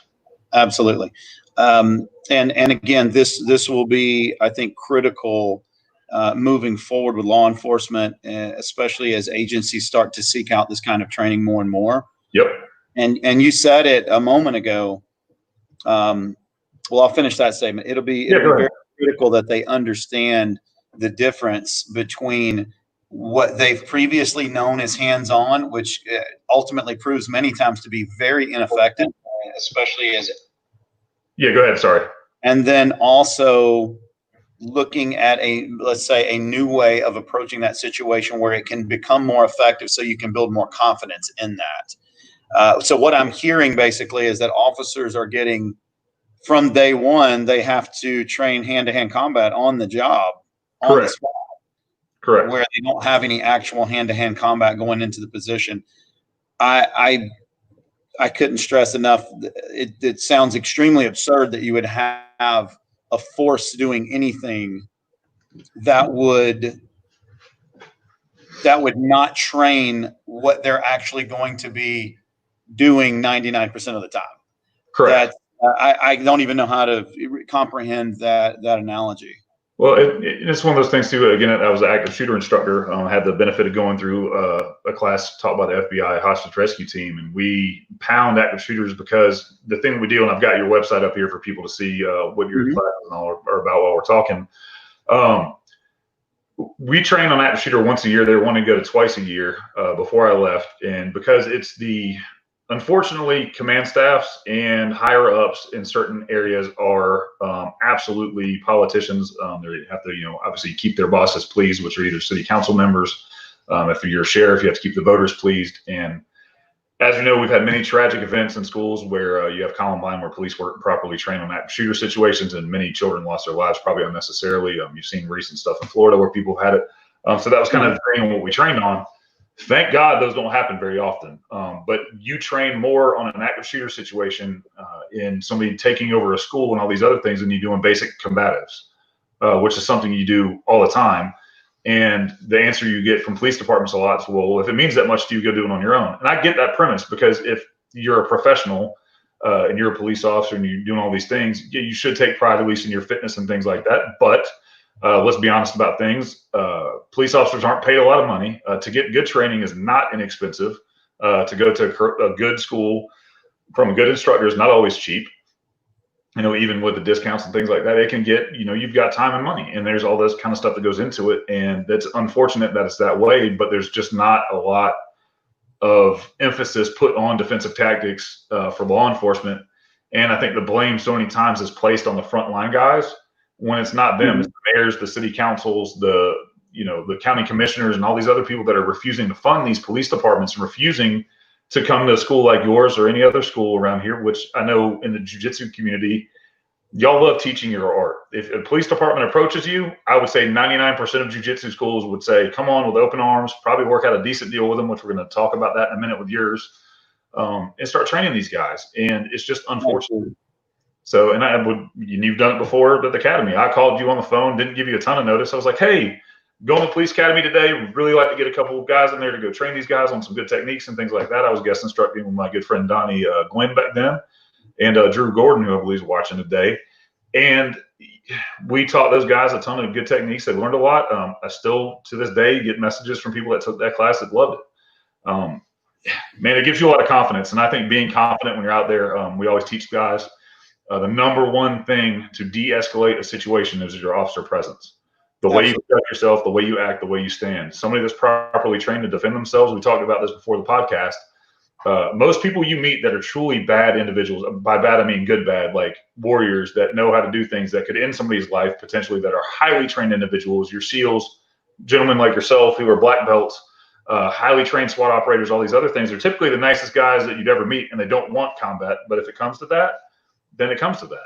Speaker 2: Absolutely. And again, this will be, I think, critical moving forward with law enforcement, especially as agencies start to seek out this kind of training more and more.
Speaker 1: Yep.
Speaker 2: And you said it a moment ago. Well, I'll finish that statement. It'll be very critical that they understand the difference between what they've previously known as hands-on, which ultimately proves many times to be very ineffective, especially as.
Speaker 1: Yeah, go ahead. Sorry. And
Speaker 2: then also looking at let's say a new way of approaching that situation where it can become more effective, so you can build more confidence in that. So what I'm hearing basically is that officers are getting, from day one, they have to train hand-to-hand combat on the job, on the spot. Correct. Where they don't have any actual hand-to-hand combat going into the position. I couldn't stress enough. It sounds extremely absurd that you would have a force doing anything that would not train what they're actually going to be doing 99% of the time.
Speaker 1: Correct.
Speaker 2: I don't even know how to comprehend that analogy.
Speaker 1: Well, it's one of those things too. Again, I was an active shooter instructor. I had the benefit of going through a class taught by the FBI hostage rescue team, and we pound active shooters because the thing we do, and I've got your website up here for people to see what your classes and all are about while we're talking. We train on active shooter once a year. They were wanting to go to twice a year before I left, and because it's unfortunately, command staffs and higher ups in certain areas are absolutely politicians. They have to, obviously keep their bosses pleased, which are either city council members. If you're a sheriff, you have to keep the voters pleased. And as you know, we've had many tragic events in schools where you have Columbine, where police weren't properly trained on active shooter situations, and many children lost their lives probably unnecessarily. You've seen recent stuff in Florida where people have had it. So that was kind of the thing what we trained on. Thank God those don't happen very often. But you train more on an active shooter situation in somebody taking over a school and all these other things than you do in basic combatives, which is something you do all the time. And the answer you get from police departments a lot is, well, if it means that much to you, go do it on your own. And I get that premise, because if you're a professional and you're a police officer and you're doing all these things, you should take pride at least in your fitness and things like that. But let's be honest about things. Police officers aren't paid a lot of money. To get good training is not inexpensive. To go to a good school from a good instructor is not always cheap. Even with the discounts and things like that, it can get, you've got time and money, and there's all this kind of stuff that goes into it. And that's unfortunate that it's that way, but there's just not a lot of emphasis put on defensive tactics for law enforcement. And I think the blame so many times is placed on the frontline guys when it's not them. It's the mayors, the city councils, the county commissioners, and all these other people that are refusing to fund these police departments and refusing to come to a school like yours or any other school around here, which I know in the jiu-jitsu community, y'all love teaching your art. If a police department approaches you, I would say 99% of jiu-jitsu schools would say, come on with open arms, probably work out a decent deal with them, which we're going to talk about that in a minute with yours, and start training these guys. And it's just unfortunate. So, and you've done it before at the academy. I called you on the phone, didn't give you a ton of notice. I was like, hey, going to the police academy today. Would really like to get a couple of guys in there to go train these guys on some good techniques and things like that. I was guest instructing with my good friend Donnie Glenn back then, and Drew Gordon, who I believe is watching today. And we taught those guys a ton of good techniques. They learned a lot. I still, to this day, get messages from people that took that class that loved it. Man, it gives you a lot of confidence. And I think being confident when you're out there, we always teach guys, the number one thing to de-escalate a situation is your officer presence. The way you conduct yourself, the way you act, the way you stand. Somebody that's properly trained to defend themselves. We talked about this before the podcast. Most people you meet that are truly bad individuals, by bad I mean good bad, like warriors that know how to do things that could end somebody's life potentially, that are highly trained individuals, your SEALs, gentlemen like yourself who are black belts, highly trained SWAT operators, all these other things, are typically the nicest guys that you'd ever meet, and they don't want combat. But if it comes to that, then it comes to that.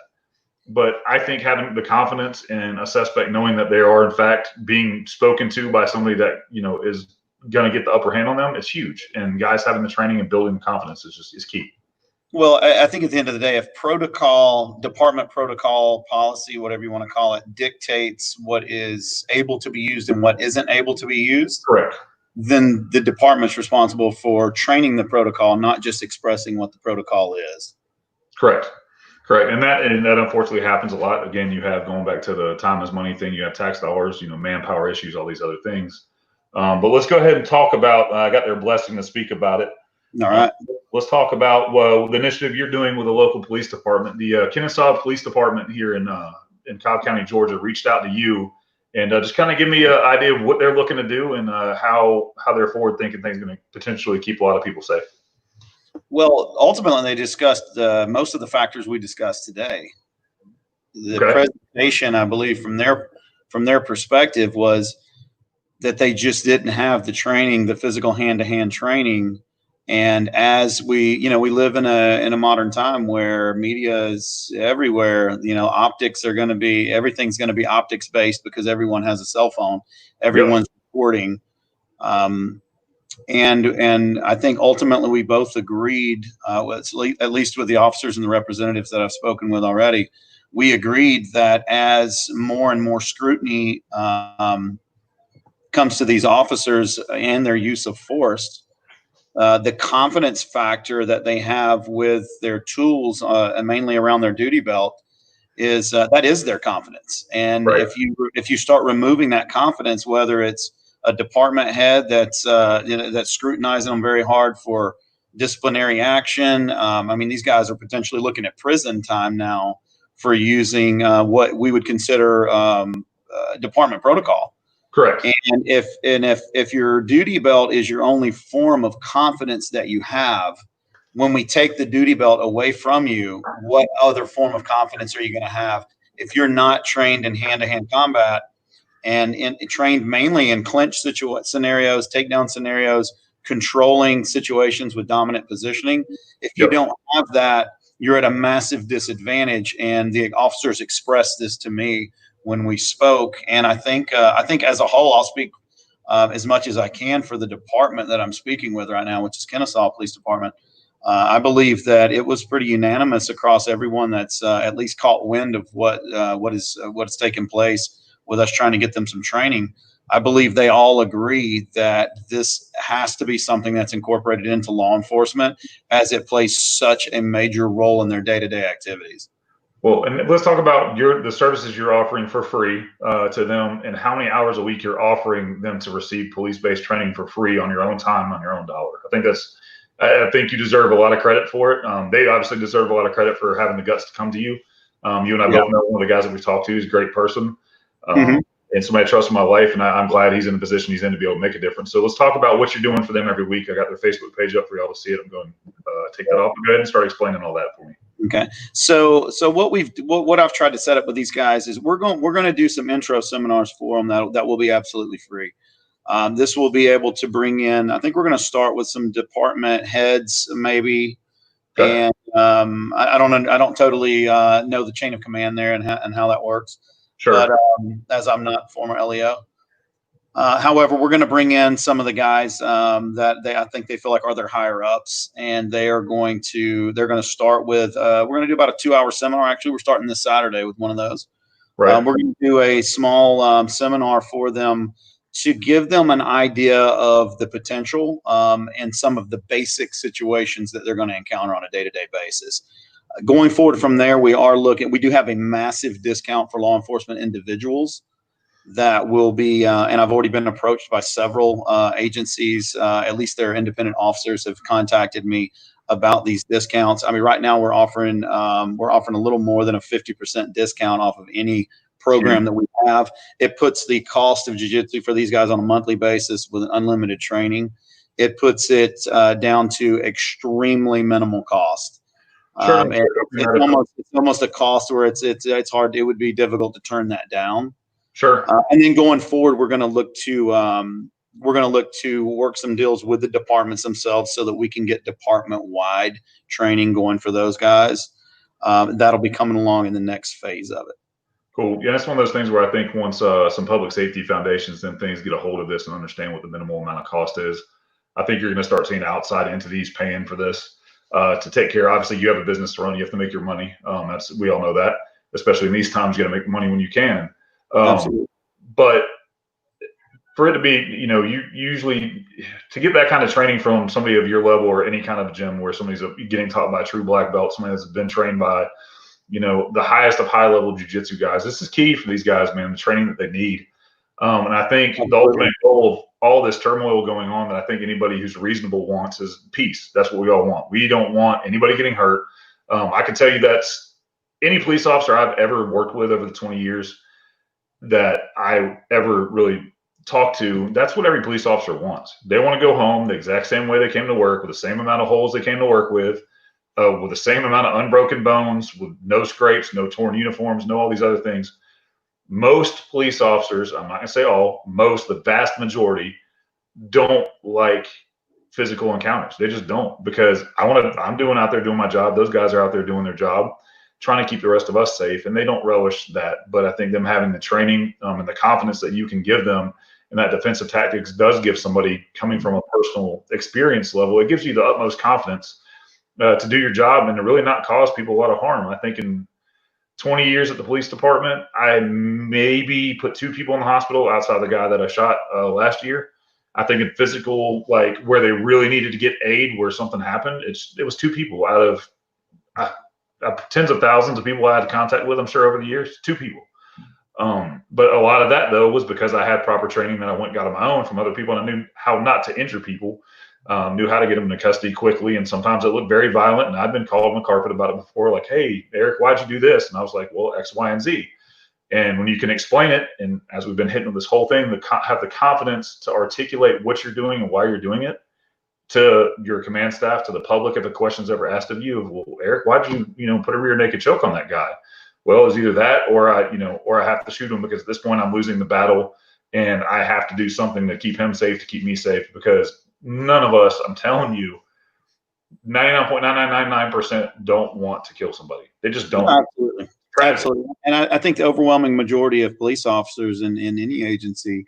Speaker 1: But I think having the confidence in a suspect, knowing that they are in fact being spoken to by somebody that is going to get the upper hand on them, is huge. And guys having the training and building confidence is key.
Speaker 2: Well, I think at the end of the day, if department protocol, policy, whatever you want to call it, dictates what is able to be used and what isn't able to be used,
Speaker 1: correct,
Speaker 2: then the department's responsible for training the protocol, not just expressing what the protocol is.
Speaker 1: Correct. And that unfortunately happens a lot. Again, you have, going back to the time is money thing, you have tax dollars, manpower issues, all these other things. But let's go ahead and talk about, I got their blessing to speak about it.
Speaker 2: All right.
Speaker 1: Let's talk about the initiative you're doing with the local police department. The Kennesaw Police Department here in Cobb County, Georgia, reached out to you and just kind of give me an idea of what they're looking to do and how their forward-thinking thing is going to potentially keep a lot of people safe.
Speaker 2: Well, ultimately, they discussed most of the factors we discussed today. The presentation, I believe, from their perspective, was that they just didn't have the training, the physical hand-to-hand training. And as we live in a modern time where media is everywhere. Optics are going to be, everything's going to be optics based because everyone has a cell phone. Everyone's recording. And I think ultimately we both agreed, at least with the officers and the representatives that I've spoken with already, we agreed that as more and more scrutiny comes to these officers and their use of force, the confidence factor that they have with their tools, and mainly around their duty belt, is that is their confidence. And if you start removing that confidence, whether it's a department head that's scrutinizing them very hard for disciplinary action. These guys are potentially looking at prison time now for using what we would consider department protocol.
Speaker 1: Correct.
Speaker 2: And if your duty belt is your only form of confidence that you have, when we take the duty belt away from you, what other form of confidence are you going to have if you're not trained in hand-to-hand combat? And trained mainly in clinch scenarios, takedown scenarios, controlling situations with dominant positioning. If you don't have that, you're at a massive disadvantage. And the officers expressed this to me when we spoke. And I think as a whole, I'll speak as much as I can for the department that I'm speaking with right now, which is Kennesaw Police Department. I believe that it was pretty unanimous across everyone that's at least caught wind of what's taken place with us trying to get them some training. I believe they all agree that this has to be something that's incorporated into law enforcement, as it plays such a major role in their day-to-day activities.
Speaker 1: Well, and let's talk about the services you're offering for free to them, and how many hours a week you're offering them to receive police-based training for free on your own time, on your own dollar. I think you deserve a lot of credit for it. They obviously deserve a lot of credit for having the guts to come to you. You and I both know one of the guys that we've talked to is a great person. And somebody I trust in my life, and I'm glad he's in the position he's in to be able to make a difference. So let's talk about what you're doing for them every week. I got their Facebook page up for y'all to see it. I'm going to take that off. Go ahead and start explaining all that for me.
Speaker 2: Okay. So what I've tried to set up with these guys is we're going to do some intro seminars for them that will be absolutely free. This will be able to bring in, I think we're going to start with some department heads maybe. Okay. And I don't totally know the chain of command there and how that works. Sure. But as I'm not former LEO. However, we're going to bring in some of the guys that I think they feel like are their higher ups, and they're going to start with we're going to do about a 2-hour seminar. Actually, we're starting this Saturday with one of those. Right. We're going to do a small seminar for them to give them an idea of the potential and some of the basic situations that they're going to encounter on a day-to-day basis. Going forward from there, we do have a massive discount for law enforcement individuals that will be, and I've already been approached by several agencies, at least their independent officers have contacted me about these discounts. I mean, right now we're offering a little more than a 50% discount off of any program that we have. It puts the cost of jiu-jitsu for these guys on a monthly basis with unlimited training. It puts it down to extremely minimal cost. And it's almost a cost where it's hard. It would be difficult to turn that down. Sure. And then going forward, we're going to look to work some deals with the departments themselves so that we can get department-wide training going for those guys. That'll be coming along in the next phase of it.
Speaker 1: Cool. Yeah, that's one of those things where I think once some public safety foundations and things get a hold of this and understand what the minimal amount of cost is, I think you're going to start seeing outside entities paying for this to take care. Obviously, you have a business to run. You have to make your money. We all know that, especially in these times, you got to make money when you can. But for it to be, you usually to get that kind of training from somebody of your level or any kind of gym where somebody's getting taught by a true black belt, somebody that's been trained by, the highest of high level jiu-jitsu guys. This is key for these guys, man, the training that they need. And I think the ultimate goal of all this turmoil going on that I think anybody who's reasonable wants is peace. That's what we all want. We don't want anybody getting hurt. I can tell you that's any police officer I've ever worked with over the 20 years that I ever really talked to, that's what every police officer wants. They want to go home the exact same way they came to work, with the same amount of holes they came to work with the same amount of unbroken bones, with no scrapes, no torn uniforms, no all these other things. Most police officers, I'm not going to say all, the vast majority don't like physical encounters. They just don't, because I'm out there doing my job. Those guys are out there doing their job, trying to keep the rest of us safe, and they don't relish that. But I think them having the training and the confidence that you can give them, and that defensive tactics does give somebody coming from a personal experience level, it gives you the utmost confidence to do your job and to really not cause people a lot of harm. I think in 20 years at the police department, I maybe put 2 people in the hospital outside the guy that I shot last year. I think in physical, like where they really needed to get aid, where something happened, it was 2 people out of tens of thousands of people I had contact with, I'm sure, over the years. 2 people. But a lot of that, though, was because I had proper training that I went and got on my own from other people, and I knew how not to injure people, knew how to get them into custody quickly. And sometimes it looked very violent, and I'd been called on the carpet about it before, like, hey, Eric, why'd you do this? And I was like, well, X, Y, and Z. And when you can explain it, and as we've been hitting with this whole thing, have the confidence to articulate what you're doing and why you're doing it to your command staff, to the public, if a question's ever asked of you, well, Eric, why'd you put a rear naked choke on that guy? Well, it was either that or I have to shoot him, because at this point I'm losing the battle and I have to do something to keep him safe, to keep me safe, because none of us, I'm telling you, 99.9999% don't want to kill somebody. They just don't.
Speaker 2: Absolutely. And I think the overwhelming majority of police officers in any agency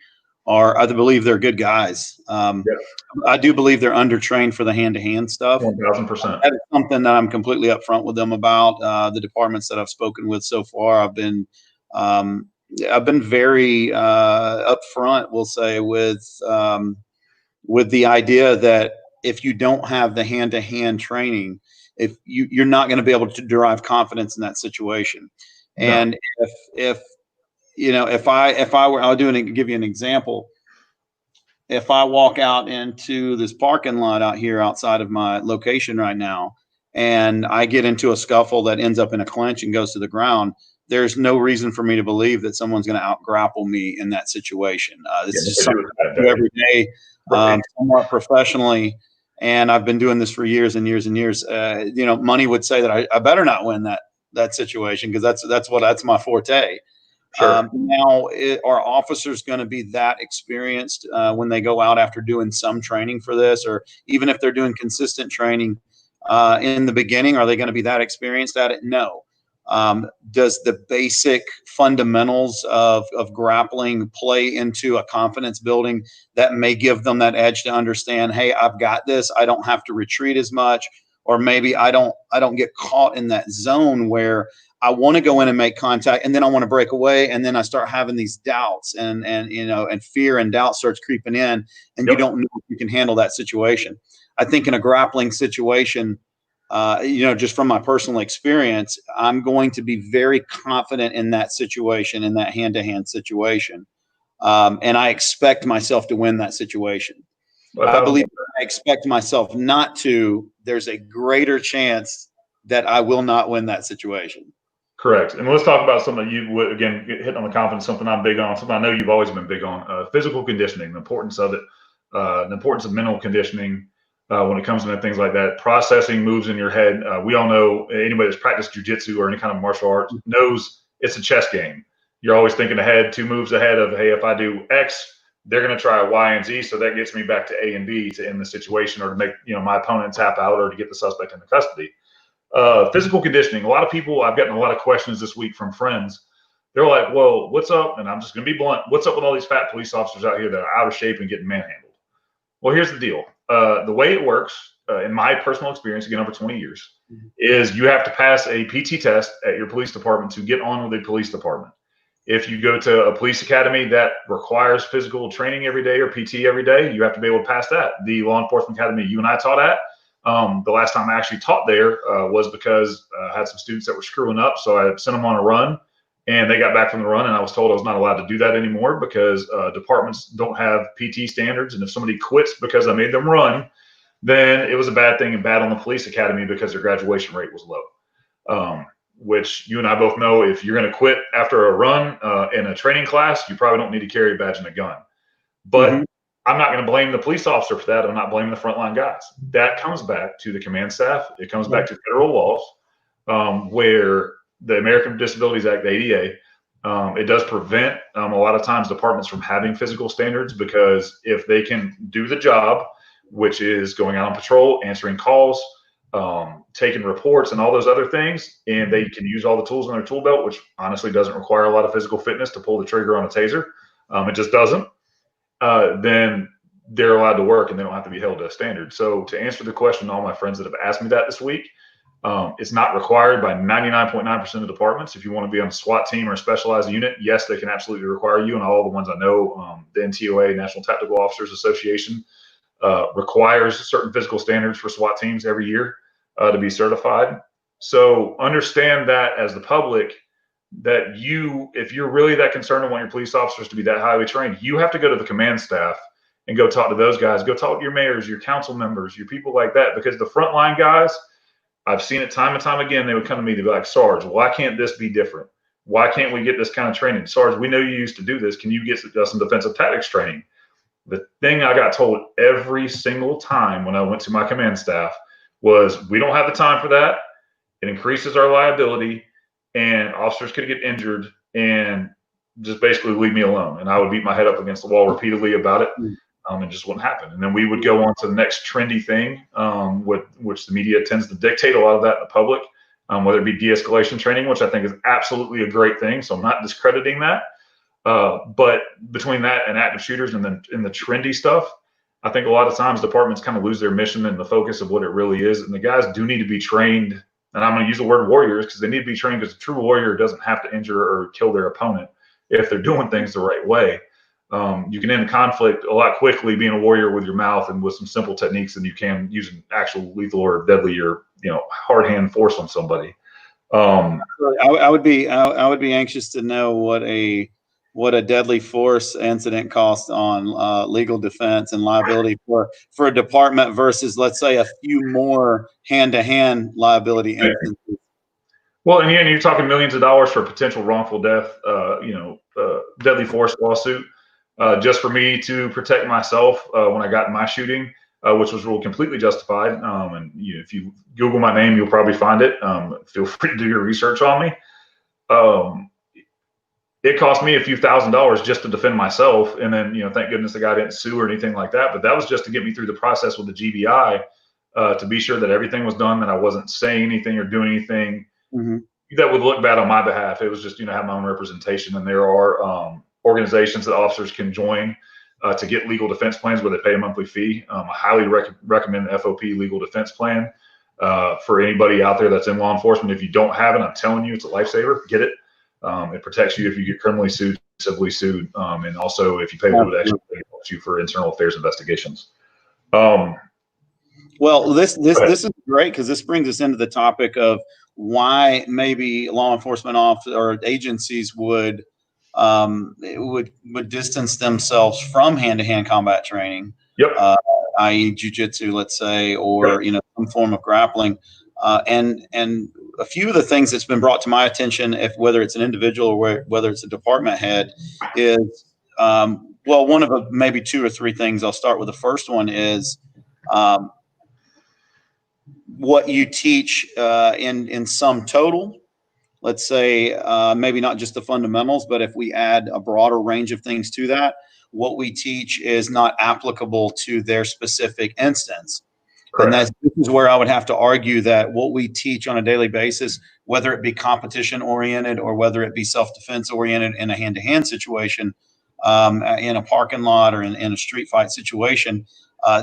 Speaker 2: I believe they're good guys. I do believe they're undertrained for the hand-to-hand stuff.
Speaker 1: 1000%.
Speaker 2: That is something that I'm completely upfront with them about. The departments that I've spoken with so far, I've been very upfront, we'll say, with the idea that if you don't have the hand-to-hand training, if you're not going to be able to derive confidence in that situation.
Speaker 1: No.
Speaker 2: And if I'll give you an example. If I walk out into this parking lot out here outside of my location right now, and I get into a scuffle that ends up in a clinch and goes to the ground, there's no reason for me to believe that someone's going to out grapple me in that situation. This is just something I do every day, somewhat professionally. And I've been doing this for years and years and years. Money would say that I better not win that situation, because that's my forte.
Speaker 1: Sure.
Speaker 2: Now, are officers going to be that experienced when they go out after doing some training for this, or even if they're doing consistent training in the beginning, are they going to be that experienced at it? No. Does the basic fundamentals of grappling play into a confidence building that may give them that edge to understand, hey, I've got this, I don't have to retreat as much, or maybe I don't get caught in that zone where I want to go in and make contact, and then I want to break away, and then I start having these doubts, and fear and doubt starts creeping in, and you don't know if you can handle that situation. I think in a grappling situation, just from my personal experience, I'm going to be very confident in that situation, in that hand-to-hand situation, and I expect myself to win that situation. I believe if I expect myself not to, there's a greater chance that I will not win that situation.
Speaker 1: Correct. And let's talk about something you would, again, hit on the confidence, something I'm big on, something I know you've always been big on, physical conditioning, the importance of it, the importance of mental conditioning when it comes to things like that, processing moves in your head. We all know, anybody that's practiced jujitsu or any kind of martial arts knows it's a chess game. You're always thinking ahead, 2 moves ahead of, hey, if I do X, they're going to try Y and Z, so that gets me back to A and B to end the situation, or to make my opponent tap out, or to get the suspect into custody. Physical conditioning. A lot of people, I've gotten a lot of questions this week from friends. They're like, well, what's up? And I'm just going to be blunt. What's up with all these fat police officers out here that are out of shape and getting manhandled? Well, here's the deal. The way it works, in my personal experience, again, over 20 years, is you have to pass a PT test at your police department to get on with the police department. If you go to a police academy that requires physical training every day, or PT every day, you have to be able to pass that. The law enforcement academy you and I taught at, the last time I actually taught there was because I had some students that were screwing up. So I sent them on a run, and they got back from the run, and I was told I was not allowed to do that anymore because departments don't have PT standards. And if somebody quits because I made them run, then it was a bad thing, and bad on the police academy because their graduation rate was low. Which you and I both know, if you're going to quit after a run in a training class, you probably don't need to carry a badge and a gun. But I'm not going to blame the police officer for that. I'm not blaming the frontline guys. That comes back to the command staff. It comes back to federal laws, where the American with Disabilities Act, the ADA, it does prevent a lot of times departments from having physical standards, because if they can do the job, which is going out on patrol, answering calls, taking reports, and all those other things, and they can use all the tools in their tool belt, which honestly doesn't require a lot of physical fitness to pull the trigger on a taser. It just doesn't. Then they're allowed to work, and they don't have to be held to a standard. So to answer the question, all my friends that have asked me that this week, it's not required by 99.9% of departments. If you want to be on a SWAT team or a specialized unit, yes, they can absolutely require you. And all the ones I know, the NTOA, National Tactical Officers Association, requires certain physical standards for SWAT teams every year to be certified. So understand that as the public, that if you're really that concerned and want your police officers to be that highly trained, you have to go to the command staff and go talk to those guys. Go talk to your mayors, your council members, your people like that, because the frontline guys, I've seen it time and time again. They would come to me, they'd be like, Sarge, why can't this be different? Why can't we get this kind of training? Sarge, we know you used to do this. Can you get some defensive tactics training? The thing I got told every single time when I went to my command staff was, we don't have the time for that. It increases our liability, and officers could get injured, and just basically leave me alone. And I would beat my head up against the wall repeatedly about it. It just wouldn't happen. And then we would go on to the next trendy thing, which the media tends to dictate a lot of that in the public, whether it be de-escalation training, which I think is absolutely a great thing. So I'm not discrediting that. But between that and active shooters and then in the trendy stuff, I think a lot of times departments kind of lose their mission and the focus of what it really is. And the guys do need to be trained. And I'm going to use the word warriors because they need to be trained, because a true warrior doesn't have to injure or kill their opponent if they're doing things the right way. You can end conflict a lot quickly being a warrior with your mouth and with some simple techniques than you can using actual lethal or deadly or hard hand force on somebody.
Speaker 2: I would be anxious to know what a deadly force incident costs on legal defense and liability for a department versus, let's say, a few more hand-to-hand liability instances.
Speaker 1: Well, and you're talking millions of dollars for potential wrongful death, deadly force lawsuit, just for me to protect myself when I got in my shooting, which was ruled completely justified. And if you Google my name, you'll probably find it. Feel free to do your research on me. It cost me a few $1,000s just to defend myself, and then thank goodness the guy didn't sue or anything like that. But that was just to get me through the process with the GBI, to be sure that everything was done, that I wasn't saying anything or doing anything that would look bad on my behalf. It was just have my own representation, and there are organizations that officers can join to get legal defense plans where they pay a monthly fee. I highly recommend the FOP legal defense plan for anybody out there that's in law enforcement. If you don't have it, I'm telling you, it's a lifesaver. Get it. It protects you if you get criminally sued, civilly sued, and also if you pay a little bit extra, it helps you for internal affairs investigations.
Speaker 2: Well, this is great, because this brings us into the topic of why maybe law enforcement officers or agencies would distance themselves from hand-to-hand combat training, i.e. jiu-jitsu, let's say, or some form of grappling, and a few of the things that's been brought to my attention, whether it's an individual or whether it's a department head, is one of maybe two or three things. I'll start with the first one is what you teach in sum total. Let's say maybe not just the fundamentals, but if we add a broader range of things to that, what we teach is not applicable to their specific instance. Correct. And this is where I would have to argue that what we teach on a daily basis, whether it be competition oriented or whether it be self-defense oriented in a hand-to-hand situation, in a parking lot or in a street fight situation,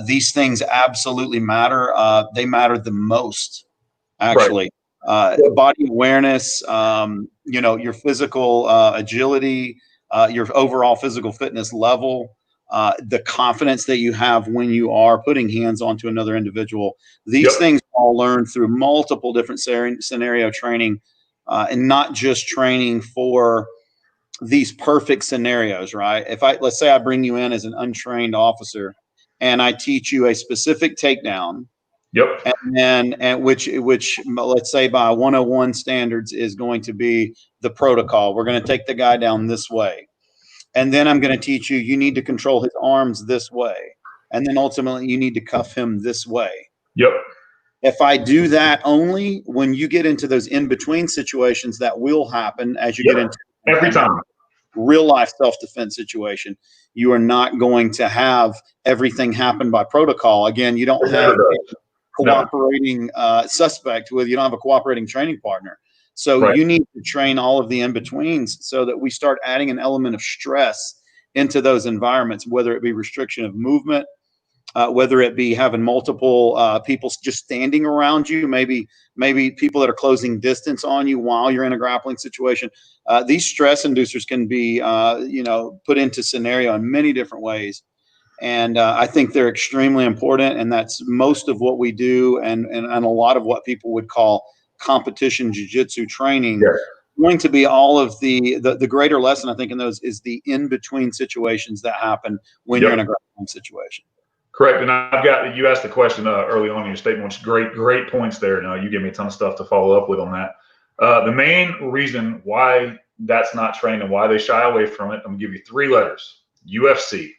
Speaker 2: these things absolutely matter. They matter the most, actually. Right. Body awareness, your physical agility, your overall physical fitness level, the confidence that you have when you are putting hands onto another individual. These things are all learned through multiple different scenario training, and not just training for these perfect scenarios, right? Let's say I bring you in as an untrained officer and I teach you a specific takedown. And which let's say by 101 standards is going to be the protocol. We're going to take the guy down this way. And then I'm going to teach you, you need to control his arms this way. And then ultimately you need to cuff him this way. If I do that only, when you get into those in-between situations that will happen as you get into
Speaker 1: every time
Speaker 2: real life self-defense situation, you are not going to have everything happen by protocol. Again, you don't have a cooperating suspect with, you don't have a cooperating training partner. So you need to train all of the in-betweens so that we start adding an element of stress into those environments, whether it be restriction of movement, whether it be having multiple people just standing around you, maybe people that are closing distance on you while you're in a grappling situation. These stress inducers can be, put into scenario in many different ways. And I think they're extremely important. And that's most of what we do. And a lot of what people would call competition jiu-jitsu training. Going to be all of the greater lesson, I think, in those is the in-between situations that happen when you're in a grappling situation.
Speaker 1: Correct. And you asked the question early on in your statement, which great points there. Now you gave me a ton of stuff to follow up with on that. The main reason why that's not trained and why they shy away from it, I'm going to give you 3 letters. UFC.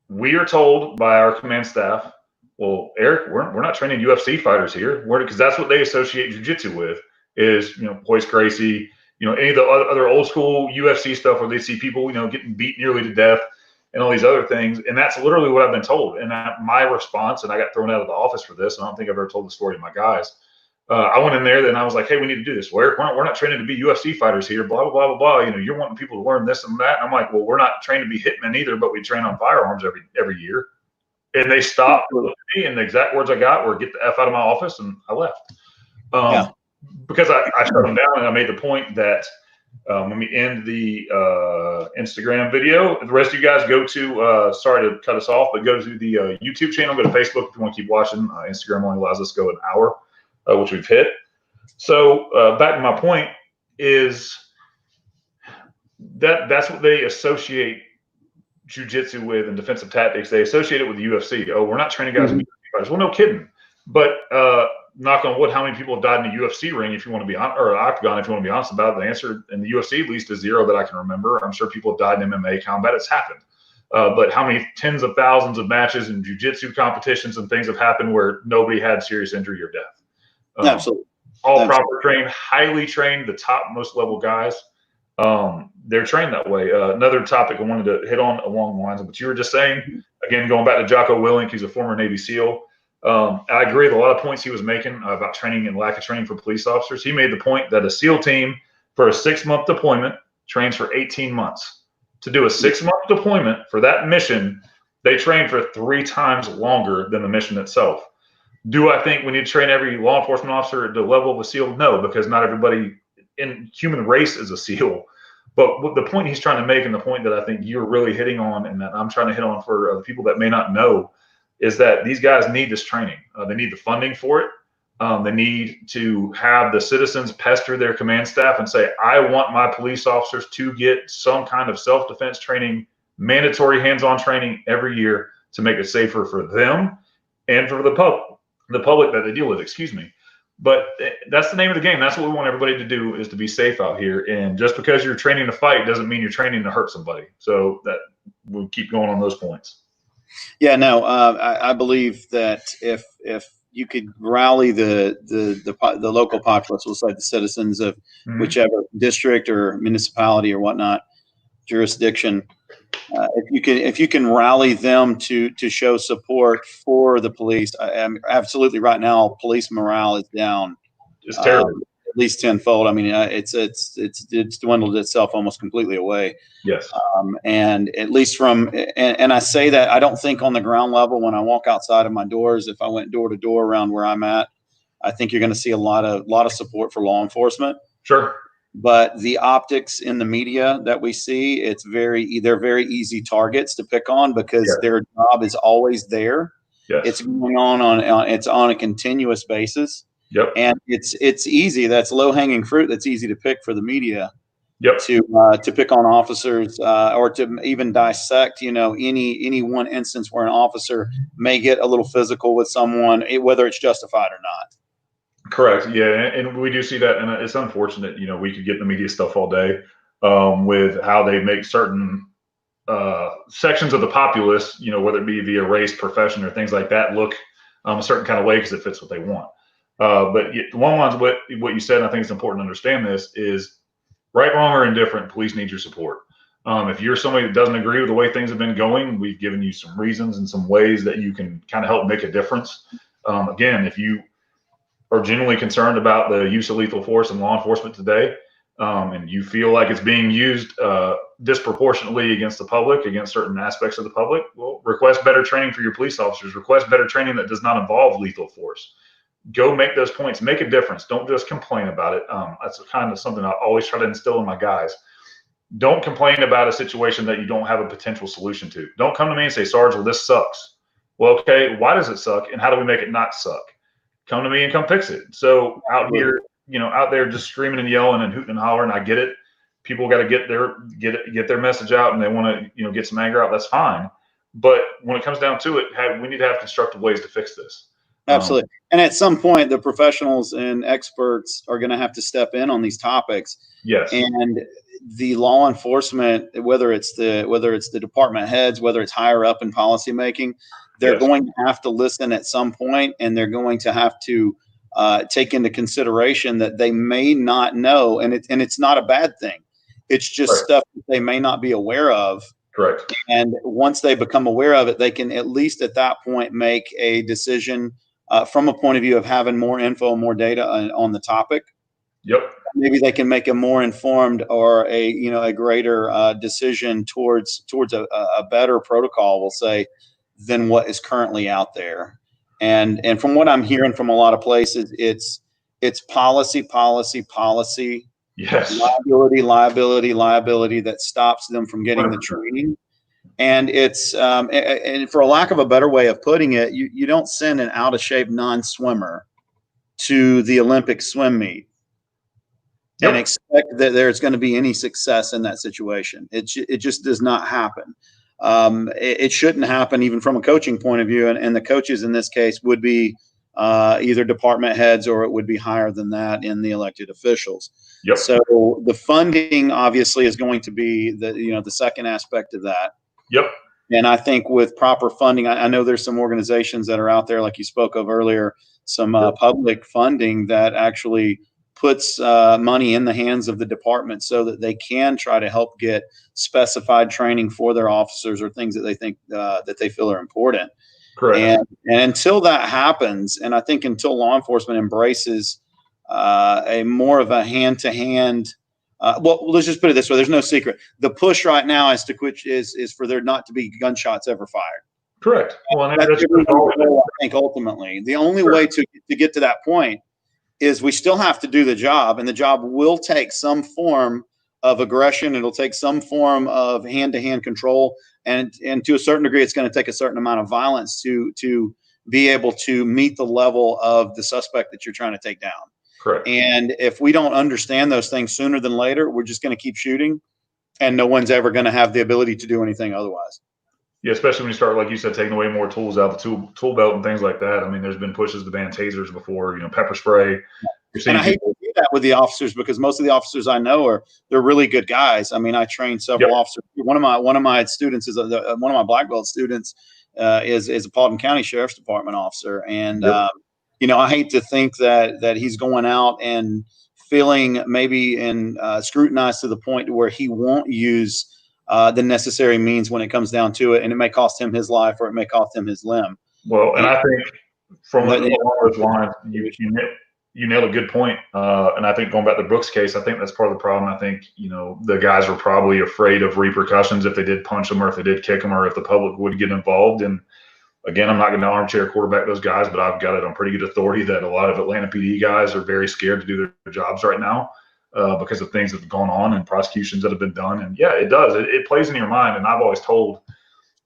Speaker 1: We are told by our command staff, well, Eric, we're not training UFC fighters here. Because that's what they associate jiu-jitsu with is, Royce Gracie, any of the other old school UFC stuff where they see people, getting beat nearly to death and all these other things. And that's literally what I've been told. And my response, and I got thrown out of the office for this, and I don't think I've ever told the story to my guys. I went in there and I was like, hey, we need to do this. We're not training to be UFC fighters here, blah, blah, blah, blah, blah. You know, you're wanting people to learn this and that. And I'm like, well, we're not trained to be hitmen either, but we train on firearms every year. And they stopped, looked at me, and the exact words I got were, get the F out of my office, and I left. Because I shut them down, and I made the point that when we end the Instagram video, the rest of you guys go to, sorry to cut us off, but go to the YouTube channel, go to Facebook if you want to keep watching. Instagram only allows us to go an hour, which we've hit. So back to my point is that's what they associate jiu-jitsu with and defensive tactics. They associate it with the UFC. Oh, we're not training guys with UFC fighters. Well, no kidding. But knock on wood, how many people have died in a UFC ring, if you want to be on, or an octagon, if you want to be honest about it? The answer in the UFC, at least, is zero that I can remember. I'm sure people have died in MMA combat. It's happened. But how many tens of thousands of matches and jiu-jitsu competitions and things have happened where nobody had serious injury or death?
Speaker 2: Absolutely.
Speaker 1: All proper trained, highly trained, the top most level guys. They're trained that way. Another topic I wanted to hit on along the lines of what you were just saying, again, going back to Jocko Willink, he's a former Navy SEAL. I agree with a lot of points he was making about training and lack of training for police officers. He made the point that a SEAL team for a 6-month deployment trains for 18 months. To do a 6-month deployment for that mission, they train for 3 times longer than the mission itself. Do I think we need to train every law enforcement officer at the level of a SEAL? No, because not everybody in human race is a SEAL. But the point he's trying to make, and the point that I think you're really hitting on, and that I'm trying to hit on for the people that may not know, is that these guys need this training. They need the funding for it. They need to have the citizens pester their command staff and say, I want my police officers to get some kind of self-defense training, mandatory hands-on training every year to make it safer for them and for the public that they deal with, excuse me. But that's the name of the game. That's what we want everybody to do, is to be safe out here. And just because you're training to fight doesn't mean you're training to hurt somebody. So that we'll keep going on those points.
Speaker 2: Yeah, no, I believe that if you could rally the local populace, we'll say the citizens of whichever district or municipality or whatnot jurisdiction, if you can rally them to show support for the police, absolutely. Right now, police morale is down.
Speaker 1: It's terrible.
Speaker 2: At least tenfold. I mean, it's dwindled itself almost completely away.
Speaker 1: Yes.
Speaker 2: And at least and I say that, I don't think on the ground level, when I walk outside of my doors, if I went door to door around where I'm at, I think you're going to see a lot of support for law enforcement.
Speaker 1: Sure.
Speaker 2: But the optics in the media that we see, they're very easy targets to pick on, because their job is always there.
Speaker 1: Yes.
Speaker 2: It's going on it's on a continuous basis.
Speaker 1: Yep.
Speaker 2: And it's easy. That's low hanging fruit. That's easy to pick for the media.
Speaker 1: Yep.
Speaker 2: To pick on officers, or to even dissect, any one instance where an officer may get a little physical with someone, whether it's justified or not.
Speaker 1: Correct. Yeah, and we do see that, and it's unfortunate. We could get the media stuff all day with how they make certain sections of the populace, whether it be via race, profession, or things like that, look a certain kind of way because it fits what they want. But one one's what you said, and I think it's important to understand this, is right, wrong, or indifferent, police need your support. If you're somebody that doesn't agree with the way things have been going, we've given you some reasons and some ways that you can kind of help make a difference. Again, if you are genuinely concerned about the use of lethal force in law enforcement today, and you feel like it's being used disproportionately against the public, against certain aspects of the public, well, request better training for your police officers. Request better training that does not involve lethal force. Go make those points. Make a difference. Don't just complain about it. That's kind of something I always try to instill in my guys. Don't complain about a situation that you don't have a potential solution to. Don't come to me and say, Sarge, well, this sucks. Well, okay, why does it suck, and how do we make it not suck? Come to me and come fix it. So out there just screaming and yelling and hooting and hollering, I get it. People got to get their message out, and they want to get some anger out. That's fine. But when it comes down to it, we need to have constructive ways to fix this.
Speaker 2: Absolutely. And at some point, the professionals and experts are going to have to step in on these topics.
Speaker 1: Yes.
Speaker 2: And the law enforcement, whether it's the department heads, whether it's higher up in policy making, they're going to have to listen at some point, and they're going to have to take into consideration that they may not know, and it's not a bad thing. It's just stuff that they may not be aware of.
Speaker 1: Correct.
Speaker 2: And once they become aware of it, they can at least at that point make a decision from a point of view of having more info, more data on the topic.
Speaker 1: Yep.
Speaker 2: Maybe they can make a more informed or a greater decision towards a better protocol, we'll say, than what is currently out there. And from what I'm hearing from a lot of places, it's policy,
Speaker 1: Yes.
Speaker 2: liability that stops them from getting
Speaker 1: 100%.
Speaker 2: the training. And it's and for a lack of a better way of putting it, you don't send an out of shape non-swimmer to the Olympic swim meet and expect that there's going to be any success in that situation. It just does not happen. It shouldn't happen even from a coaching point of view. And the coaches in this case would be either department heads, or it would be higher than that in the elected officials.
Speaker 1: Yep.
Speaker 2: So the funding obviously is going to be the second aspect of that.
Speaker 1: Yep.
Speaker 2: And I think with proper funding, I know there's some organizations that are out there, like you spoke of earlier, some public funding that actually puts money in the hands of the department so that they can try to help get specified training for their officers or things that they think that they feel are important.
Speaker 1: Correct.
Speaker 2: And until that happens, and I think until law enforcement embraces a more of a hand-to-hand, well, let's just put it this way: there's no secret. The push right now is for there not to be gunshots ever fired.
Speaker 1: Correct. Well, and
Speaker 2: that's the goal, I think ultimately the only way to get to that point is we still have to do the job, and the job will take some form of aggression. It'll take some form of hand-to-hand control, and to a certain degree, it's going to take a certain amount of violence to be able to meet the level of the suspect that you're trying to take down.
Speaker 1: Correct.
Speaker 2: And if we don't understand those things sooner than later, we're just going to keep shooting, and no one's ever going to have the ability to do anything otherwise.
Speaker 1: Yeah, especially when you start, like you said, taking away more tools out the tool belt and things like that. I mean, there's been pushes to ban tasers before, pepper spray.
Speaker 2: And I hate to do that with the officers, because most of the officers I know they're really good guys. I mean, I trained several officers. One of my students is one of my black belt students is a Paulding County Sheriff's Department officer, and I hate to think that he's going out and feeling maybe scrutinized to the point where he won't use the necessary means when it comes down to it, and it may cost him his life or it may cost him his limb.
Speaker 1: Well, and I think from along those lines, you nailed a good point. And I think going back to Brooks' case, I think that's part of the problem. I think, the guys were probably afraid of repercussions if they did punch them or if they did kick them or if the public would get involved. And again, I'm not going to armchair quarterback those guys, but I've got it on pretty good authority that a lot of Atlanta PD guys are very scared to do their jobs right now because of things that have gone on and prosecutions that have been done. And yeah, it does. It plays in your mind. And I've always told,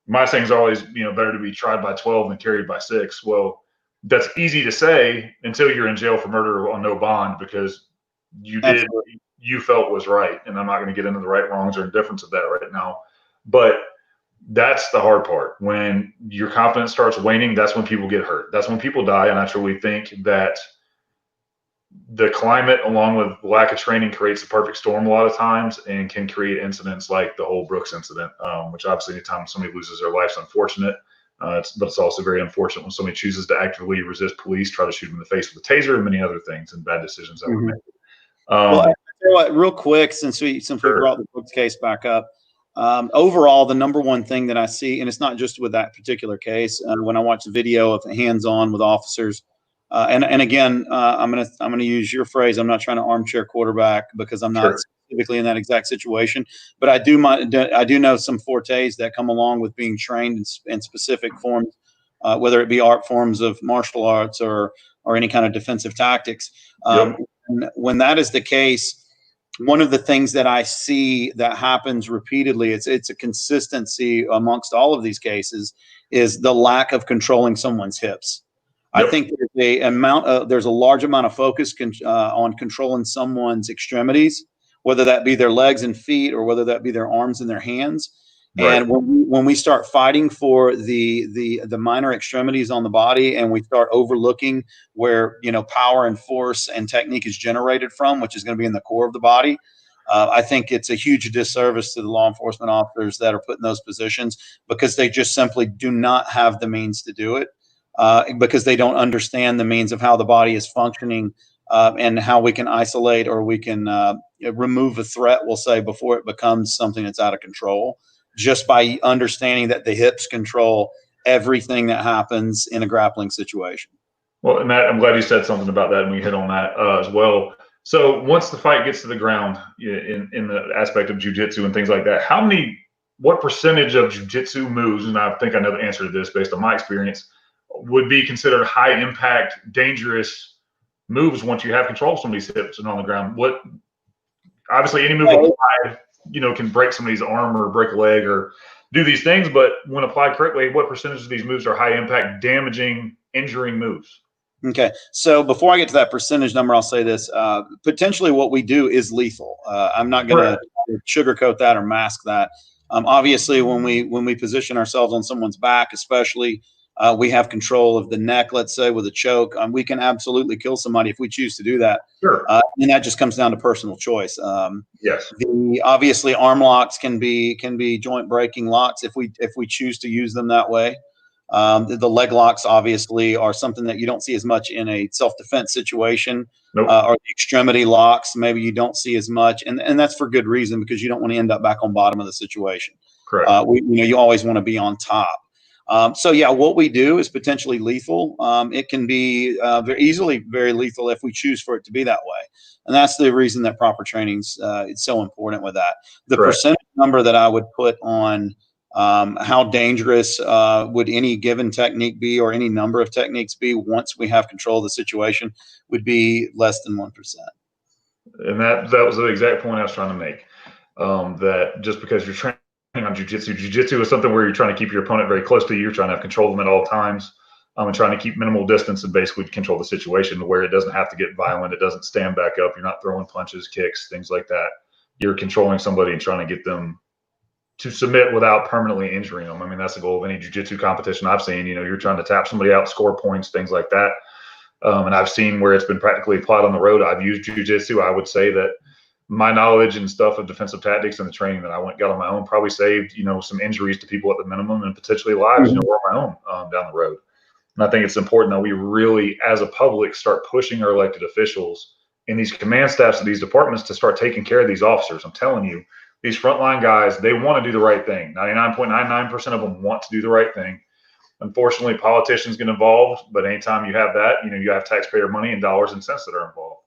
Speaker 1: my thing's always, better to be tried by 12 than carried by 6. Well, that's easy to say until you're in jail for murder on no bond because you did what you felt was right. And I'm not going to get into the right, wrongs, or indifference of that right now. But that's the hard part. When your confidence starts waning, that's when people get hurt. That's when people die. And I truly think that the climate, along with lack of training, creates a perfect storm a lot of times and can create incidents like the whole Brooks incident, which obviously anytime somebody loses their life is unfortunate. But it's also very unfortunate when somebody chooses to actively resist police, try to shoot them in the face with a taser, and many other things and bad decisions that were made.
Speaker 2: Well, I tell you what, real quick, since we brought the Brooks case back up, overall, the number one thing that I see, and it's not just with that particular case, when I watch the video of hands-on with officers, and again, I'm gonna use your phrase. I'm not trying to armchair quarterback because I'm not specifically in that exact situation, but I do know some fortes that come along with being trained in specific forms, whether it be art forms of martial arts or any kind of defensive tactics. When that is the case, one of the things that I see that happens repeatedly, it's a consistency amongst all of these cases, is the lack of controlling someone's hips. I think there's a large amount of focus on controlling someone's extremities, whether that be their legs and feet or whether that be their arms and their hands. Right. And when we start fighting for the minor extremities on the body, and we start overlooking where power and force and technique is generated from, which is going to be in the core of the body, I think it's a huge disservice to the law enforcement officers that are put in those positions because they just simply do not have the means to do it. Because they don't understand the means of how the body is functioning and how we can isolate or we can remove a threat, we'll say, before it becomes something that's out of control, just by understanding that the hips control everything that happens in a grappling situation.
Speaker 1: Well, and that, I'm glad you said something about that, and we hit on that as well. So once the fight gets to the ground in the aspect of jujitsu and things like that, what percentage of jujitsu moves, and I think I know the answer to this based on my experience, would be considered high impact, dangerous moves once you have control of somebody's hips and on the ground? What, obviously any move applied, can break somebody's arm or break a leg or do these things, but when applied correctly, what percentage of these moves are high impact, damaging, injuring moves?
Speaker 2: Okay, so before I get to that percentage number, I'll say this: potentially, what we do is lethal. I'm not going to sugarcoat that or mask that. Obviously, when we position ourselves on someone's back, especially, we have control of the neck. Let's say with a choke, we can absolutely kill somebody if we choose to do that.
Speaker 1: Sure.
Speaker 2: And that just comes down to personal choice.
Speaker 1: Yes.
Speaker 2: Obviously arm locks can be joint breaking locks if we choose to use them that way. The leg locks obviously are something that you don't see as much in a self-defense situation.
Speaker 1: Nope.
Speaker 2: Or the extremity locks, maybe you don't see as much, and that's for good reason, because you don't want to end up back on bottom of the situation.
Speaker 1: Correct.
Speaker 2: You always want to be on top. So yeah, what we do is potentially lethal. It can be very easily very lethal if we choose for it to be that way, and that's the reason that proper training's it's so important with that. The
Speaker 1: Correct.
Speaker 2: percentage number that I would put on how dangerous would any given technique be, or any number of techniques be, once we have control of the situation, would be less than 1%.
Speaker 1: And that was the exact point I was trying to make. That just because you're training on jujitsu is something where you're trying to keep your opponent very close to you. You're trying to have control of them at all times, and trying to keep minimal distance and basically control the situation where it doesn't have to get violent. It doesn't stand back up. You're not throwing punches, kicks, things like that. You're controlling somebody and trying to get them to submit without permanently injuring them. I mean, that's the goal of any jiu-jitsu competition I've seen. You're trying to tap somebody out, score points, things like that. And I've seen where it's been practically applied on the road. I've used jiu-jitsu. I would say that my knowledge and stuff of defensive tactics and the training that I got on my own probably saved, some injuries to people at the minimum, and potentially lives, on my own down the road. And I think it's important that we really, as a public, start pushing our elected officials and these command staffs of these departments to start taking care of these officers. I'm telling you, these frontline guys, they want to do the right thing. 99.99% of them want to do the right thing. Unfortunately, politicians get involved, but anytime you have that, you have taxpayer money and dollars and cents that are involved.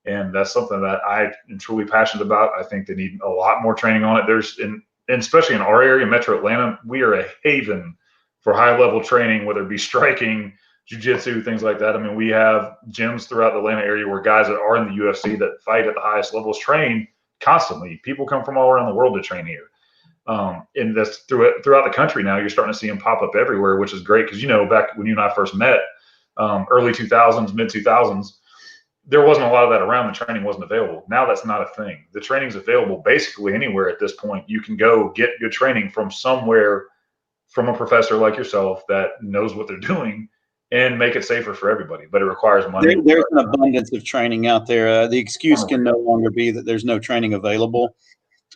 Speaker 1: And that's something that I am truly passionate about. I think they need a lot more training on it. And especially in our area, Metro Atlanta, we are a haven for high-level training, whether it be striking, jiu-jitsu, things like that. I mean, we have gyms throughout the Atlanta area where guys that are in the UFC that fight at the highest levels train constantly. People come from all around the world to train here. And that's throughout the country now. You're starting to see them pop up everywhere, which is great because, back when you and I first met, early 2000s, mid 2000s, there wasn't a lot of that around. The training wasn't available. Now that's not a thing. The training's available basically anywhere at this point. You can go get good training from somewhere, from a professor like yourself that knows what they're doing, and make it safer for everybody. But it requires money.
Speaker 2: There's an abundance of training out there. The excuse can no longer be that there's no training available.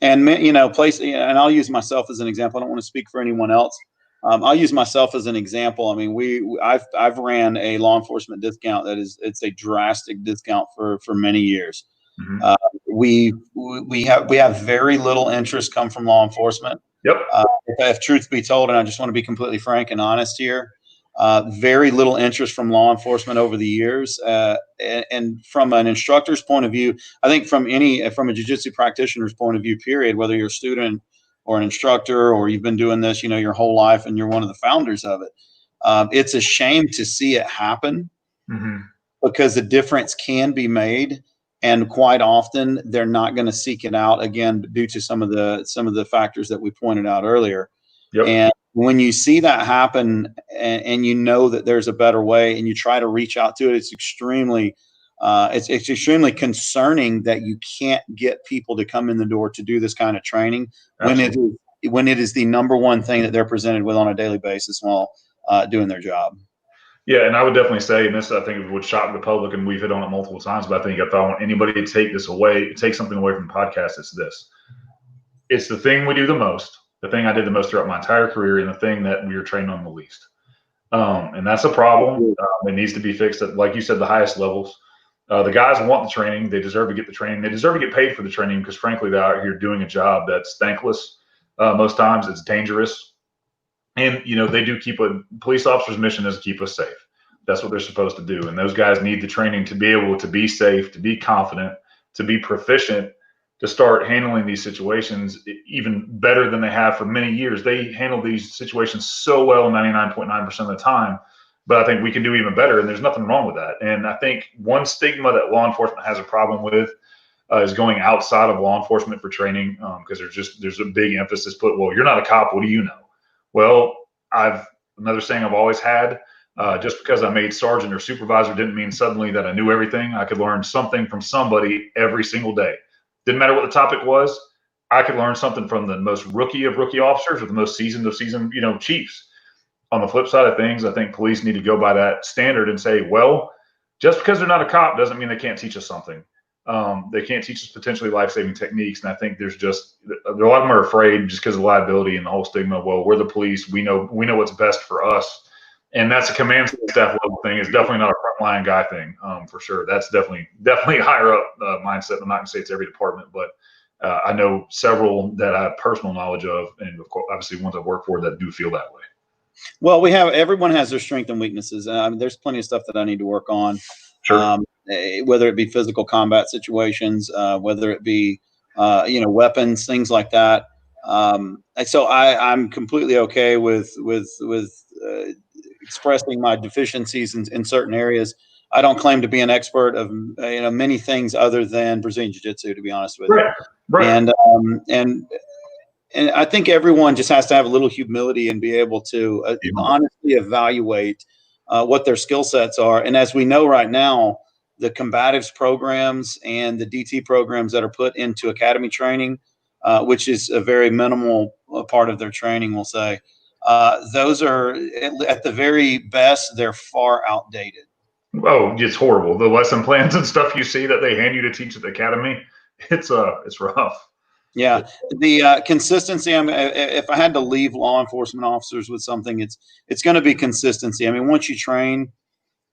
Speaker 2: And and I'll use myself as an example. I don't want to speak for anyone else. I'll use myself as an example. I mean, I've ran a law enforcement discount it's a drastic discount for many years.
Speaker 1: Mm-hmm.
Speaker 2: We have very little interest come from law enforcement.
Speaker 1: Yep.
Speaker 2: If truth be told, and I just want to be completely frank and honest here, very little interest from law enforcement over the years. And from an instructor's point of view, I think from a jiu-jitsu practitioner's point of view, period, whether you're a student or an instructor, or you've been doing this, your whole life, and you're one of the founders of it, it's a shame to see it happen. Mm-hmm. Because the difference can be made. And quite often they're not going to seek it out again due to some of the factors that we pointed out earlier. Yep. And when you see that happen, and that there's a better way, and you try to reach out to it, it's extremely concerning that you can't get people to come in the door to do this kind of training. Absolutely. when it is the number one thing that they're presented with on a daily basis while doing their job. Yeah,
Speaker 1: and I would definitely say, and this I think would shock the public, and we've hit on it multiple times, but I think if I want anybody to take something away from the podcast, it's this. It's the thing we do the most, the thing I did the most throughout my entire career, and the thing that we are trained on the least. And that's a problem. It needs to be fixed at, like you said, the highest levels. The guys want the training. They deserve to get the training. They deserve to get paid for the training because, frankly, they're out here doing a job that's thankless. Most times it's dangerous. And, they do keep a police officer's mission is to keep us safe. That's what they're supposed to do. And those guys need the training to be able to be safe, to be confident, to be proficient, to start handling these situations even better than they have for many years. They handle these situations so well 99.9% of the time, but I think we can do even better, and there's nothing wrong with that. And I think one stigma that law enforcement has a problem with is going outside of law enforcement for training, because there's a big emphasis put, well, you're not a cop, what do you know? Well, another saying I've always had, just because I made sergeant or supervisor didn't mean suddenly that I knew everything. I could learn something from somebody every single day. Didn't matter what the topic was. I could learn something from the most rookie of rookie officers or the most seasoned of seasoned, chiefs. On the flip side of things, I think police need to go by that standard and say, well, just because they're not a cop doesn't mean they can't teach us something. They can't teach us potentially life-saving techniques. And I think there's a lot of them are afraid just because of liability and the whole stigma. Well, we're the police. We know what's best for us. And that's a command staff level thing. It's definitely not a frontline guy thing, for sure. That's definitely higher up mindset. I'm not going to say it's every department, but I know several that I have personal knowledge of, and of course, obviously ones I've worked for that do feel that way.
Speaker 2: Well, everyone has their strengths and weaknesses. There's plenty of stuff that I need to work on.
Speaker 1: Sure.
Speaker 2: Whether it be physical combat situations, whether it be, weapons, things like that. So I'm completely okay with expressing my deficiencies in certain areas. I don't claim to be an expert of many things other than Brazilian Jiu-Jitsu, to be honest with you.
Speaker 1: Right.
Speaker 2: And I think everyone just has to have a little humility and be able to honestly evaluate what their skill sets are. And as we know right now, the combatives programs and the DT programs that are put into academy training, which is a very minimal part of their training, we'll say, those are at the very best, they're far outdated.
Speaker 1: Oh, it's horrible. The lesson plans and stuff you see that they hand you to teach at the academy, it's rough.
Speaker 2: Yeah, the consistency. If I had to leave law enforcement officers with something, it's going to be consistency. I mean, once you train,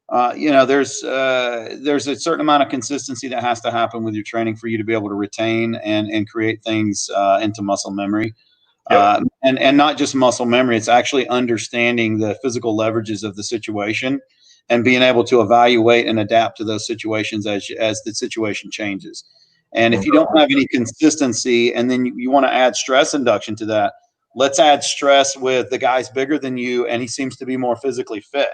Speaker 2: there's a certain amount of consistency that has to happen with your training for you to be able to retain and create things into muscle memory.
Speaker 1: Yep.
Speaker 2: And not just muscle memory. It's actually understanding the physical leverages of the situation and being able to evaluate and adapt to those situations as the situation changes. And if you don't have any consistency, and then you want to add stress induction to that, let's add stress with the guy's bigger than you and he seems to be more physically fit.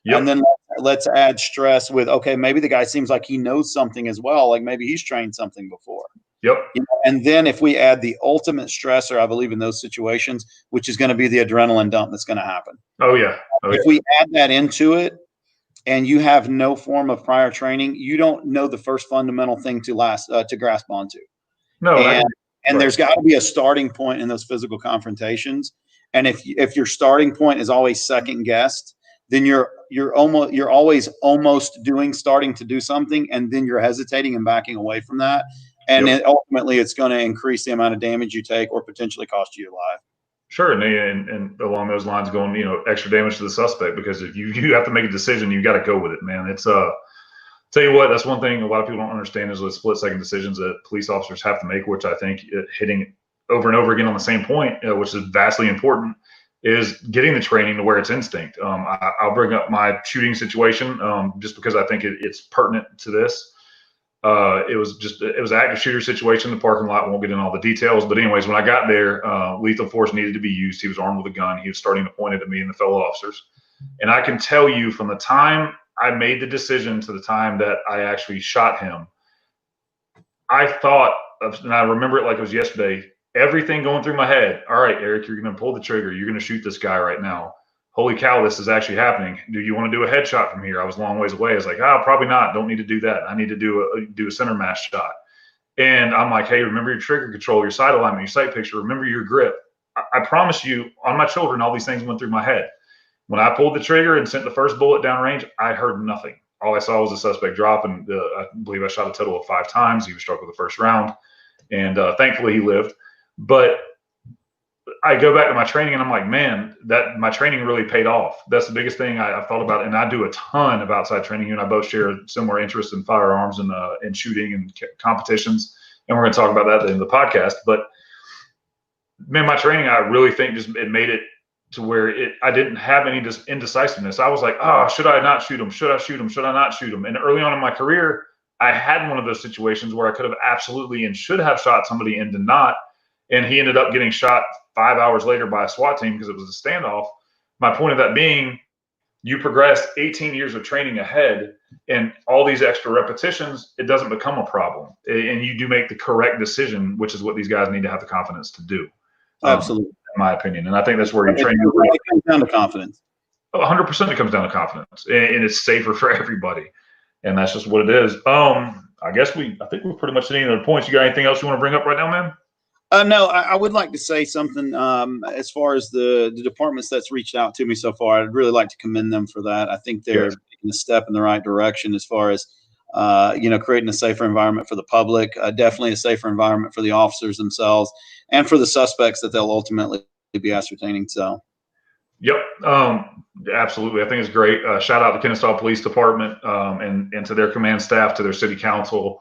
Speaker 2: Yep. And then let's add stress with, okay, maybe the guy seems like he knows something as well. Like maybe he's trained something before.
Speaker 1: Yep.
Speaker 2: And then if we add the ultimate stressor, I believe in those situations, which is going to be the adrenaline dump that's going to happen.
Speaker 1: Oh, yeah.
Speaker 2: If we add that into it, and you have no form of prior training, you don't know the first fundamental thing to grasp onto.
Speaker 1: No,
Speaker 2: and there's got to be a starting point in those physical confrontations. And if your starting point is always second guessed, then you're always almost starting to do something, and then you're hesitating and backing away from that. And ultimately, it's going to increase the amount of damage you take or potentially cost you your life.
Speaker 1: Sure, and along those lines, going extra damage to the suspect, because if you have to make a decision, you got to go with it, man. It's tell you what, that's one thing a lot of people don't understand is the split-second decisions that police officers have to make, which I think hitting over and over again on the same point, which is vastly important, is getting the training to where it's instinct. I'll bring up my shooting situation just because I think it's pertinent to this. It was an active shooter situation in the parking lot. Won't get into all the details, but anyways, when I got there, lethal force needed to be used. He was armed with a gun. He was starting to point it at me and the fellow officers. And I can tell you, from the time I made the decision to the time that I actually shot him, I thought of, and I remember it like it was yesterday, everything going through my head. All right, Eric, you're going to pull the trigger. You're going to shoot this guy right now. Holy cow, this is actually happening. Do you want to do a headshot from here? I was a long ways away. I was like, probably not. Don't need to do that. I need to do a center mass shot. And I'm like, hey, remember your trigger control, your sight alignment, your sight picture. Remember your grip. I promise you, on my children, all these things went through my head. When I pulled the trigger and sent the first bullet downrange, I heard nothing. All I saw was the suspect drop, and I believe I shot a total of 5 times. He was struck with the first round, and thankfully he lived. But I go back to my training and I'm like, man, that my training really paid off. That's the biggest thing I've thought about. And I do a ton of outside training. You and I both share similar interests in firearms and shooting and competitions. And we're going to talk about that in the podcast. But man, my training, I really think it made it to where I didn't have any indecisiveness. I was like, oh, should I not shoot him? Should I shoot him? Should I not shoot him? And early on in my career, I had one of those situations where I could have absolutely and should have shot somebody and did not. And he ended up getting shot 5 hours later by a SWAT team because it was a standoff. My point of that being, you progressed 18 years of training ahead and all these extra repetitions, it doesn't become a problem. And you do make the correct decision, which is what these guys need to have the confidence to do.
Speaker 2: Absolutely.
Speaker 1: In my opinion. And I think that's where you train.
Speaker 2: It comes down to confidence.
Speaker 1: 100% it comes down to confidence, and it's safer for everybody. And that's just what it is. I think we've pretty much hit any other points. You got anything else you want to bring up right now, man?
Speaker 2: No, I would like to say something as far as the departments that's reached out to me so far. I'd really like to commend them for that. I think they're taking a step in the right direction as far as creating a safer environment for the public, definitely a safer environment for the officers themselves and for the suspects that they'll ultimately be ascertaining. So,
Speaker 1: yep, absolutely. I think it's great. Shout out to Kennesaw Police Department and to their command staff, to their city council,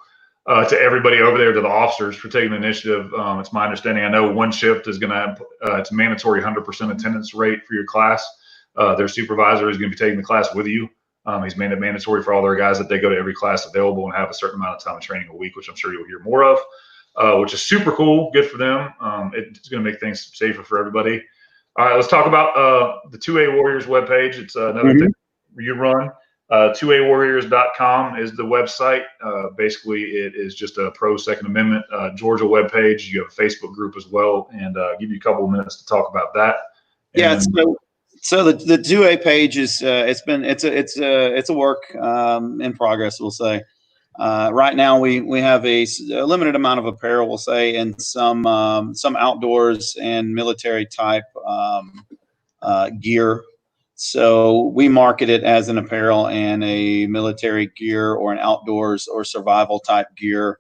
Speaker 1: to everybody over there, to the officers for taking the initiative. It's my understanding. I know one shift is going to have it's a mandatory 100% attendance rate for your class. Their supervisor is going to be taking the class with you. He's made it mandatory for all their guys that they go to every class available and have a certain amount of time of training a week, which I'm sure you'll hear more of, which is super cool. Good for them. It's going to make things safer for everybody. All right, let's talk about the 2A Warriors webpage. It's another thing you run. 2awarriors.com is the website. Basically, it is just a pro Second Amendment Georgia webpage. You have a Facebook group as well, and give you a couple of minutes to talk about that.
Speaker 2: So the 2A page is it's a work in progress, we'll say. Right now we have a limited amount of apparel, we'll say, and some outdoors and military type gear. So we market it as an apparel and a military gear or an outdoors or survival type gear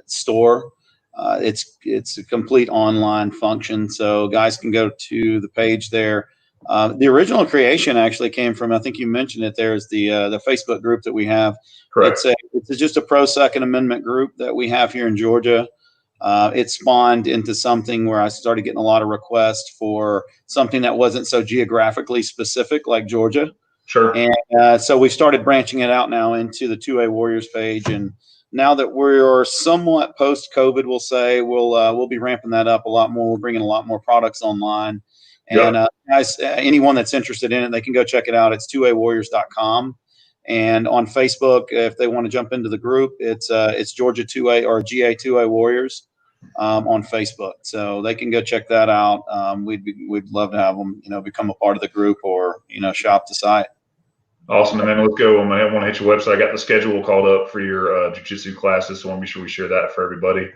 Speaker 2: store. It's a complete online function, so guys can go to the page there. The original creation actually came from, I think you mentioned it, there's the Facebook group that we have.
Speaker 1: Correct.
Speaker 2: It's just a pro Second Amendment group that we have here in Georgia. It spawned into something where I started getting a lot of requests for something that wasn't so geographically specific like Georgia.
Speaker 1: Sure.
Speaker 2: And so we started branching it out now into the 2A Warriors page. And now that we're somewhat post-COVID, we'll say, we'll be ramping that up a lot more. We're bringing a lot more products online. And guys, anyone that's interested in it, they can go check it out. It's 2awarriors.com. And on Facebook, if they want to jump into the group, it's Georgia 2A or GA 2A Warriors on Facebook. So they can go check that out. We'd love to have them, become a part of the group or, shop the site.
Speaker 1: Awesome. And then let's go. I want to hit your website. I got the schedule called up for your jiu-jitsu classes, so I want to be sure we share that for everybody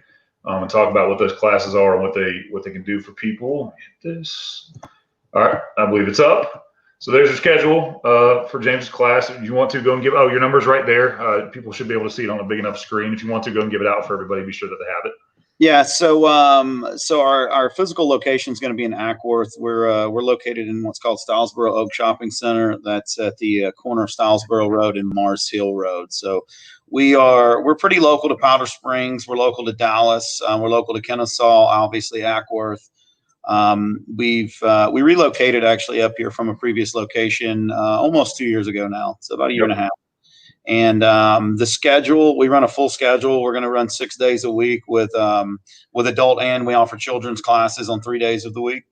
Speaker 1: and talk about what those classes are and what they can do for people. This. All right. I believe it's up. So there's your schedule for James's class. If you want to go and your number's right there. People should be able to see it on a big enough screen. If you want to go and give it out for everybody, be sure that they have it.
Speaker 2: Yeah. So our physical location is going to be in Ackworth. We're located in what's called Stylesboro Oak Shopping Center. That's at the corner of Stylesboro Road and Mars Hill Road. So we're pretty local to Powder Springs. We're local to Dallas. We're local to Kennesaw, obviously Ackworth. We relocated actually up here from a previous location almost 2 years ago now. So about a year and a half. And the schedule, we run a full schedule. We're going to run 6 days a week with adult, and we offer children's classes on 3 days of the week.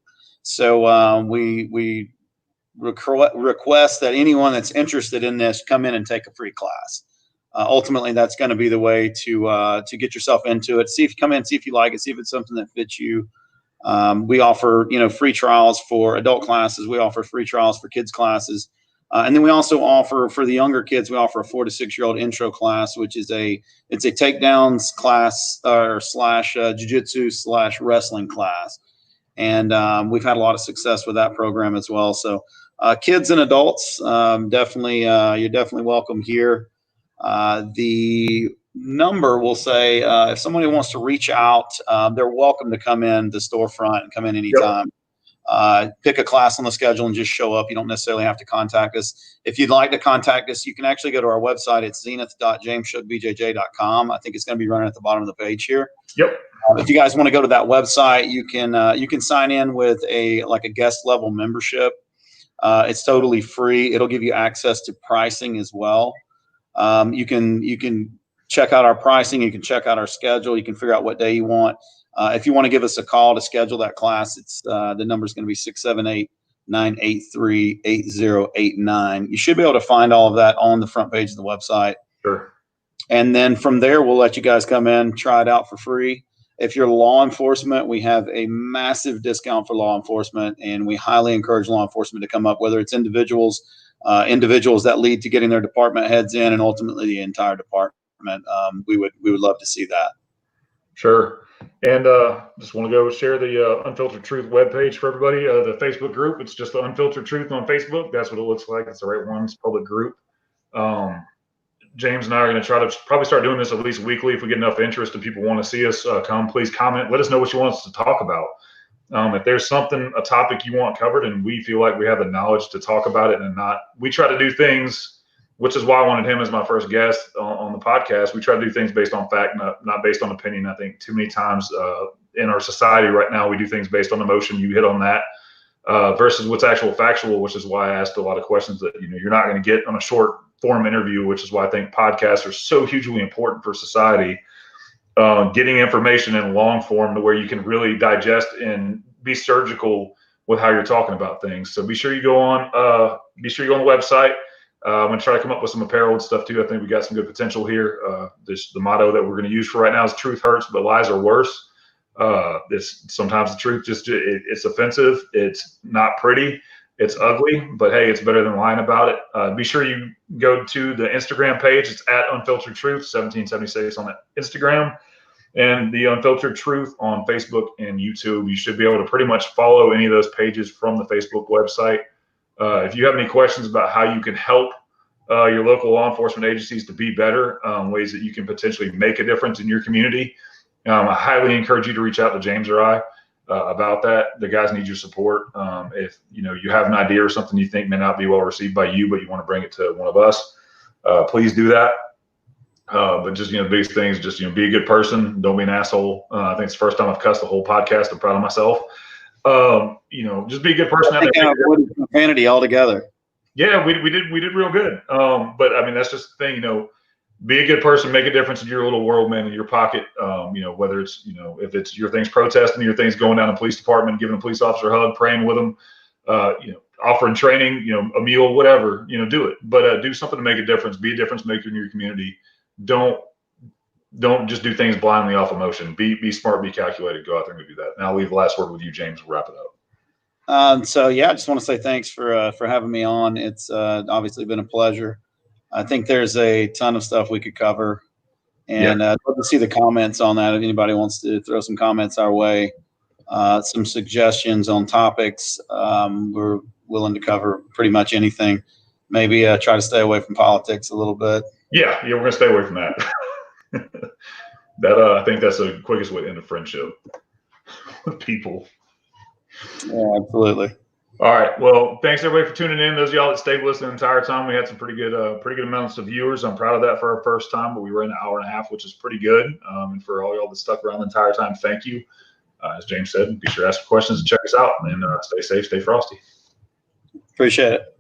Speaker 2: So we request that anyone that's interested in this come in and take a free class. Ultimately, that's going to be the way to get yourself into it. See if you like it, see if it's something that fits you. We offer, free trials for adult classes. We offer free trials for kids classes. And then we also offer for the younger kids, we offer a 4 to 6 year old intro class, which is it's a takedowns class or slash jiu-jitsu / wrestling class. And we've had a lot of success with that program as well. So kids and adults, you're definitely welcome here. The number will say if somebody wants to reach out, they're welcome to come in the storefront and come in anytime. pick a class on the schedule and just show up. You don't necessarily have to contact us. If you'd like to contact us, you can actually go to our website. It's zenith.jameshookbjj.com. I think it's going to be running at the bottom of the page here.
Speaker 1: Yep.
Speaker 2: If you guys want to go to that website, you can sign in with a guest level membership. It's totally free. It'll give you access to pricing as well. You can check out our pricing. You can check out our schedule. You can figure out what day you want. If you want to give us a call to schedule that class, it's the number is going to be 678-983-8089. You should be able to find all of that on the front page of the website.
Speaker 1: Sure.
Speaker 2: And then from there, we'll let you guys come in, try it out for free. If you're law enforcement, we have a massive discount for law enforcement, and we highly encourage law enforcement to come up, whether it's individuals that lead to getting their department heads in, and ultimately the entire department. We would love to see that.
Speaker 1: Sure. And just want to go share the Unfiltered Truth webpage for everybody. The Facebook group, it's just the Unfiltered Truth on Facebook. That's what it looks like. It's the right one. It's a public group. James and I are going to try to probably start doing this at least weekly. If we get enough interest and people want to see us come, please comment. Let us know what you want us to talk about. If there's a topic you want covered and we feel like we have the knowledge to talk about it we try to do things, which is why I wanted him as my first guest on the podcast. We try to do things based on fact, not based on opinion. I think too many times in our society right now, we do things based on emotion. You hit on that versus what's actual factual, which is why I asked a lot of questions that you're not going to get on a short form interview, which is why I think podcasts are so hugely important for society. Getting information in long form to where you can really digest and be surgical with how you're talking about things. So be sure you go on the website. I'm going to try to come up with some apparel and stuff too. I think we got some good potential here. The motto that we're going to use for right now is truth hurts, but lies are worse. Sometimes the truth it's offensive. It's not pretty. It's ugly, but hey, it's better than lying about it. Be sure you go to the Instagram page. It's at Unfiltered Truth 1776 on Instagram, and the Unfiltered Truth on Facebook and YouTube. You should be able to pretty much follow any of those pages from the Facebook website. If you have any questions about how you can help your local law enforcement agencies to be better, ways that you can potentially make a difference in your community, I highly encourage you to reach out to James or I about that. The guys need your support. If you have an idea or something you think may not be well received by you, but you want to bring it to one of us, please do that. But just the biggest thing is just be a good person. Don't be an asshole. I think it's the first time I've cussed the whole podcast. I'm proud of myself. Just be a good person.
Speaker 2: I think I avoided profanity altogether.
Speaker 1: Yeah, we did real good. But I mean, that's just the thing, be a good person, make a difference in your little world, man, in your pocket. Whether it's, if it's your things protesting, your things going down to the police department, giving a police officer a hug, praying with them, offering training, a meal, whatever, do it. But do something to make a difference. Be a difference maker in your community. Don't just do things blindly off emotion. Be smart, be calculated. Go out there and do that. Now I'll leave the last word with you, James. We'll wrap it up.
Speaker 2: So yeah, I just want to say thanks for having me on. It's obviously been a pleasure. I think there's a ton of stuff we could cover, and I'd love to see the comments on that. If anybody wants to throw some comments our way, some suggestions on topics, we're willing to cover pretty much anything. Maybe try to stay away from politics a little bit.
Speaker 1: Yeah, we're gonna stay away from that. I think that's the quickest way to end a friendship with people.
Speaker 2: Yeah, absolutely.
Speaker 1: All right. Well, thanks everybody for tuning in. Those of y'all that stayed listening the entire time, we had some pretty good amounts of viewers. I'm proud of that for our first time, but we were in an hour and a half, which is pretty good. And for all y'all that stuck around the entire time, thank you. As James said, be sure to ask questions and check us out, and stay safe, stay frosty.
Speaker 2: Appreciate it.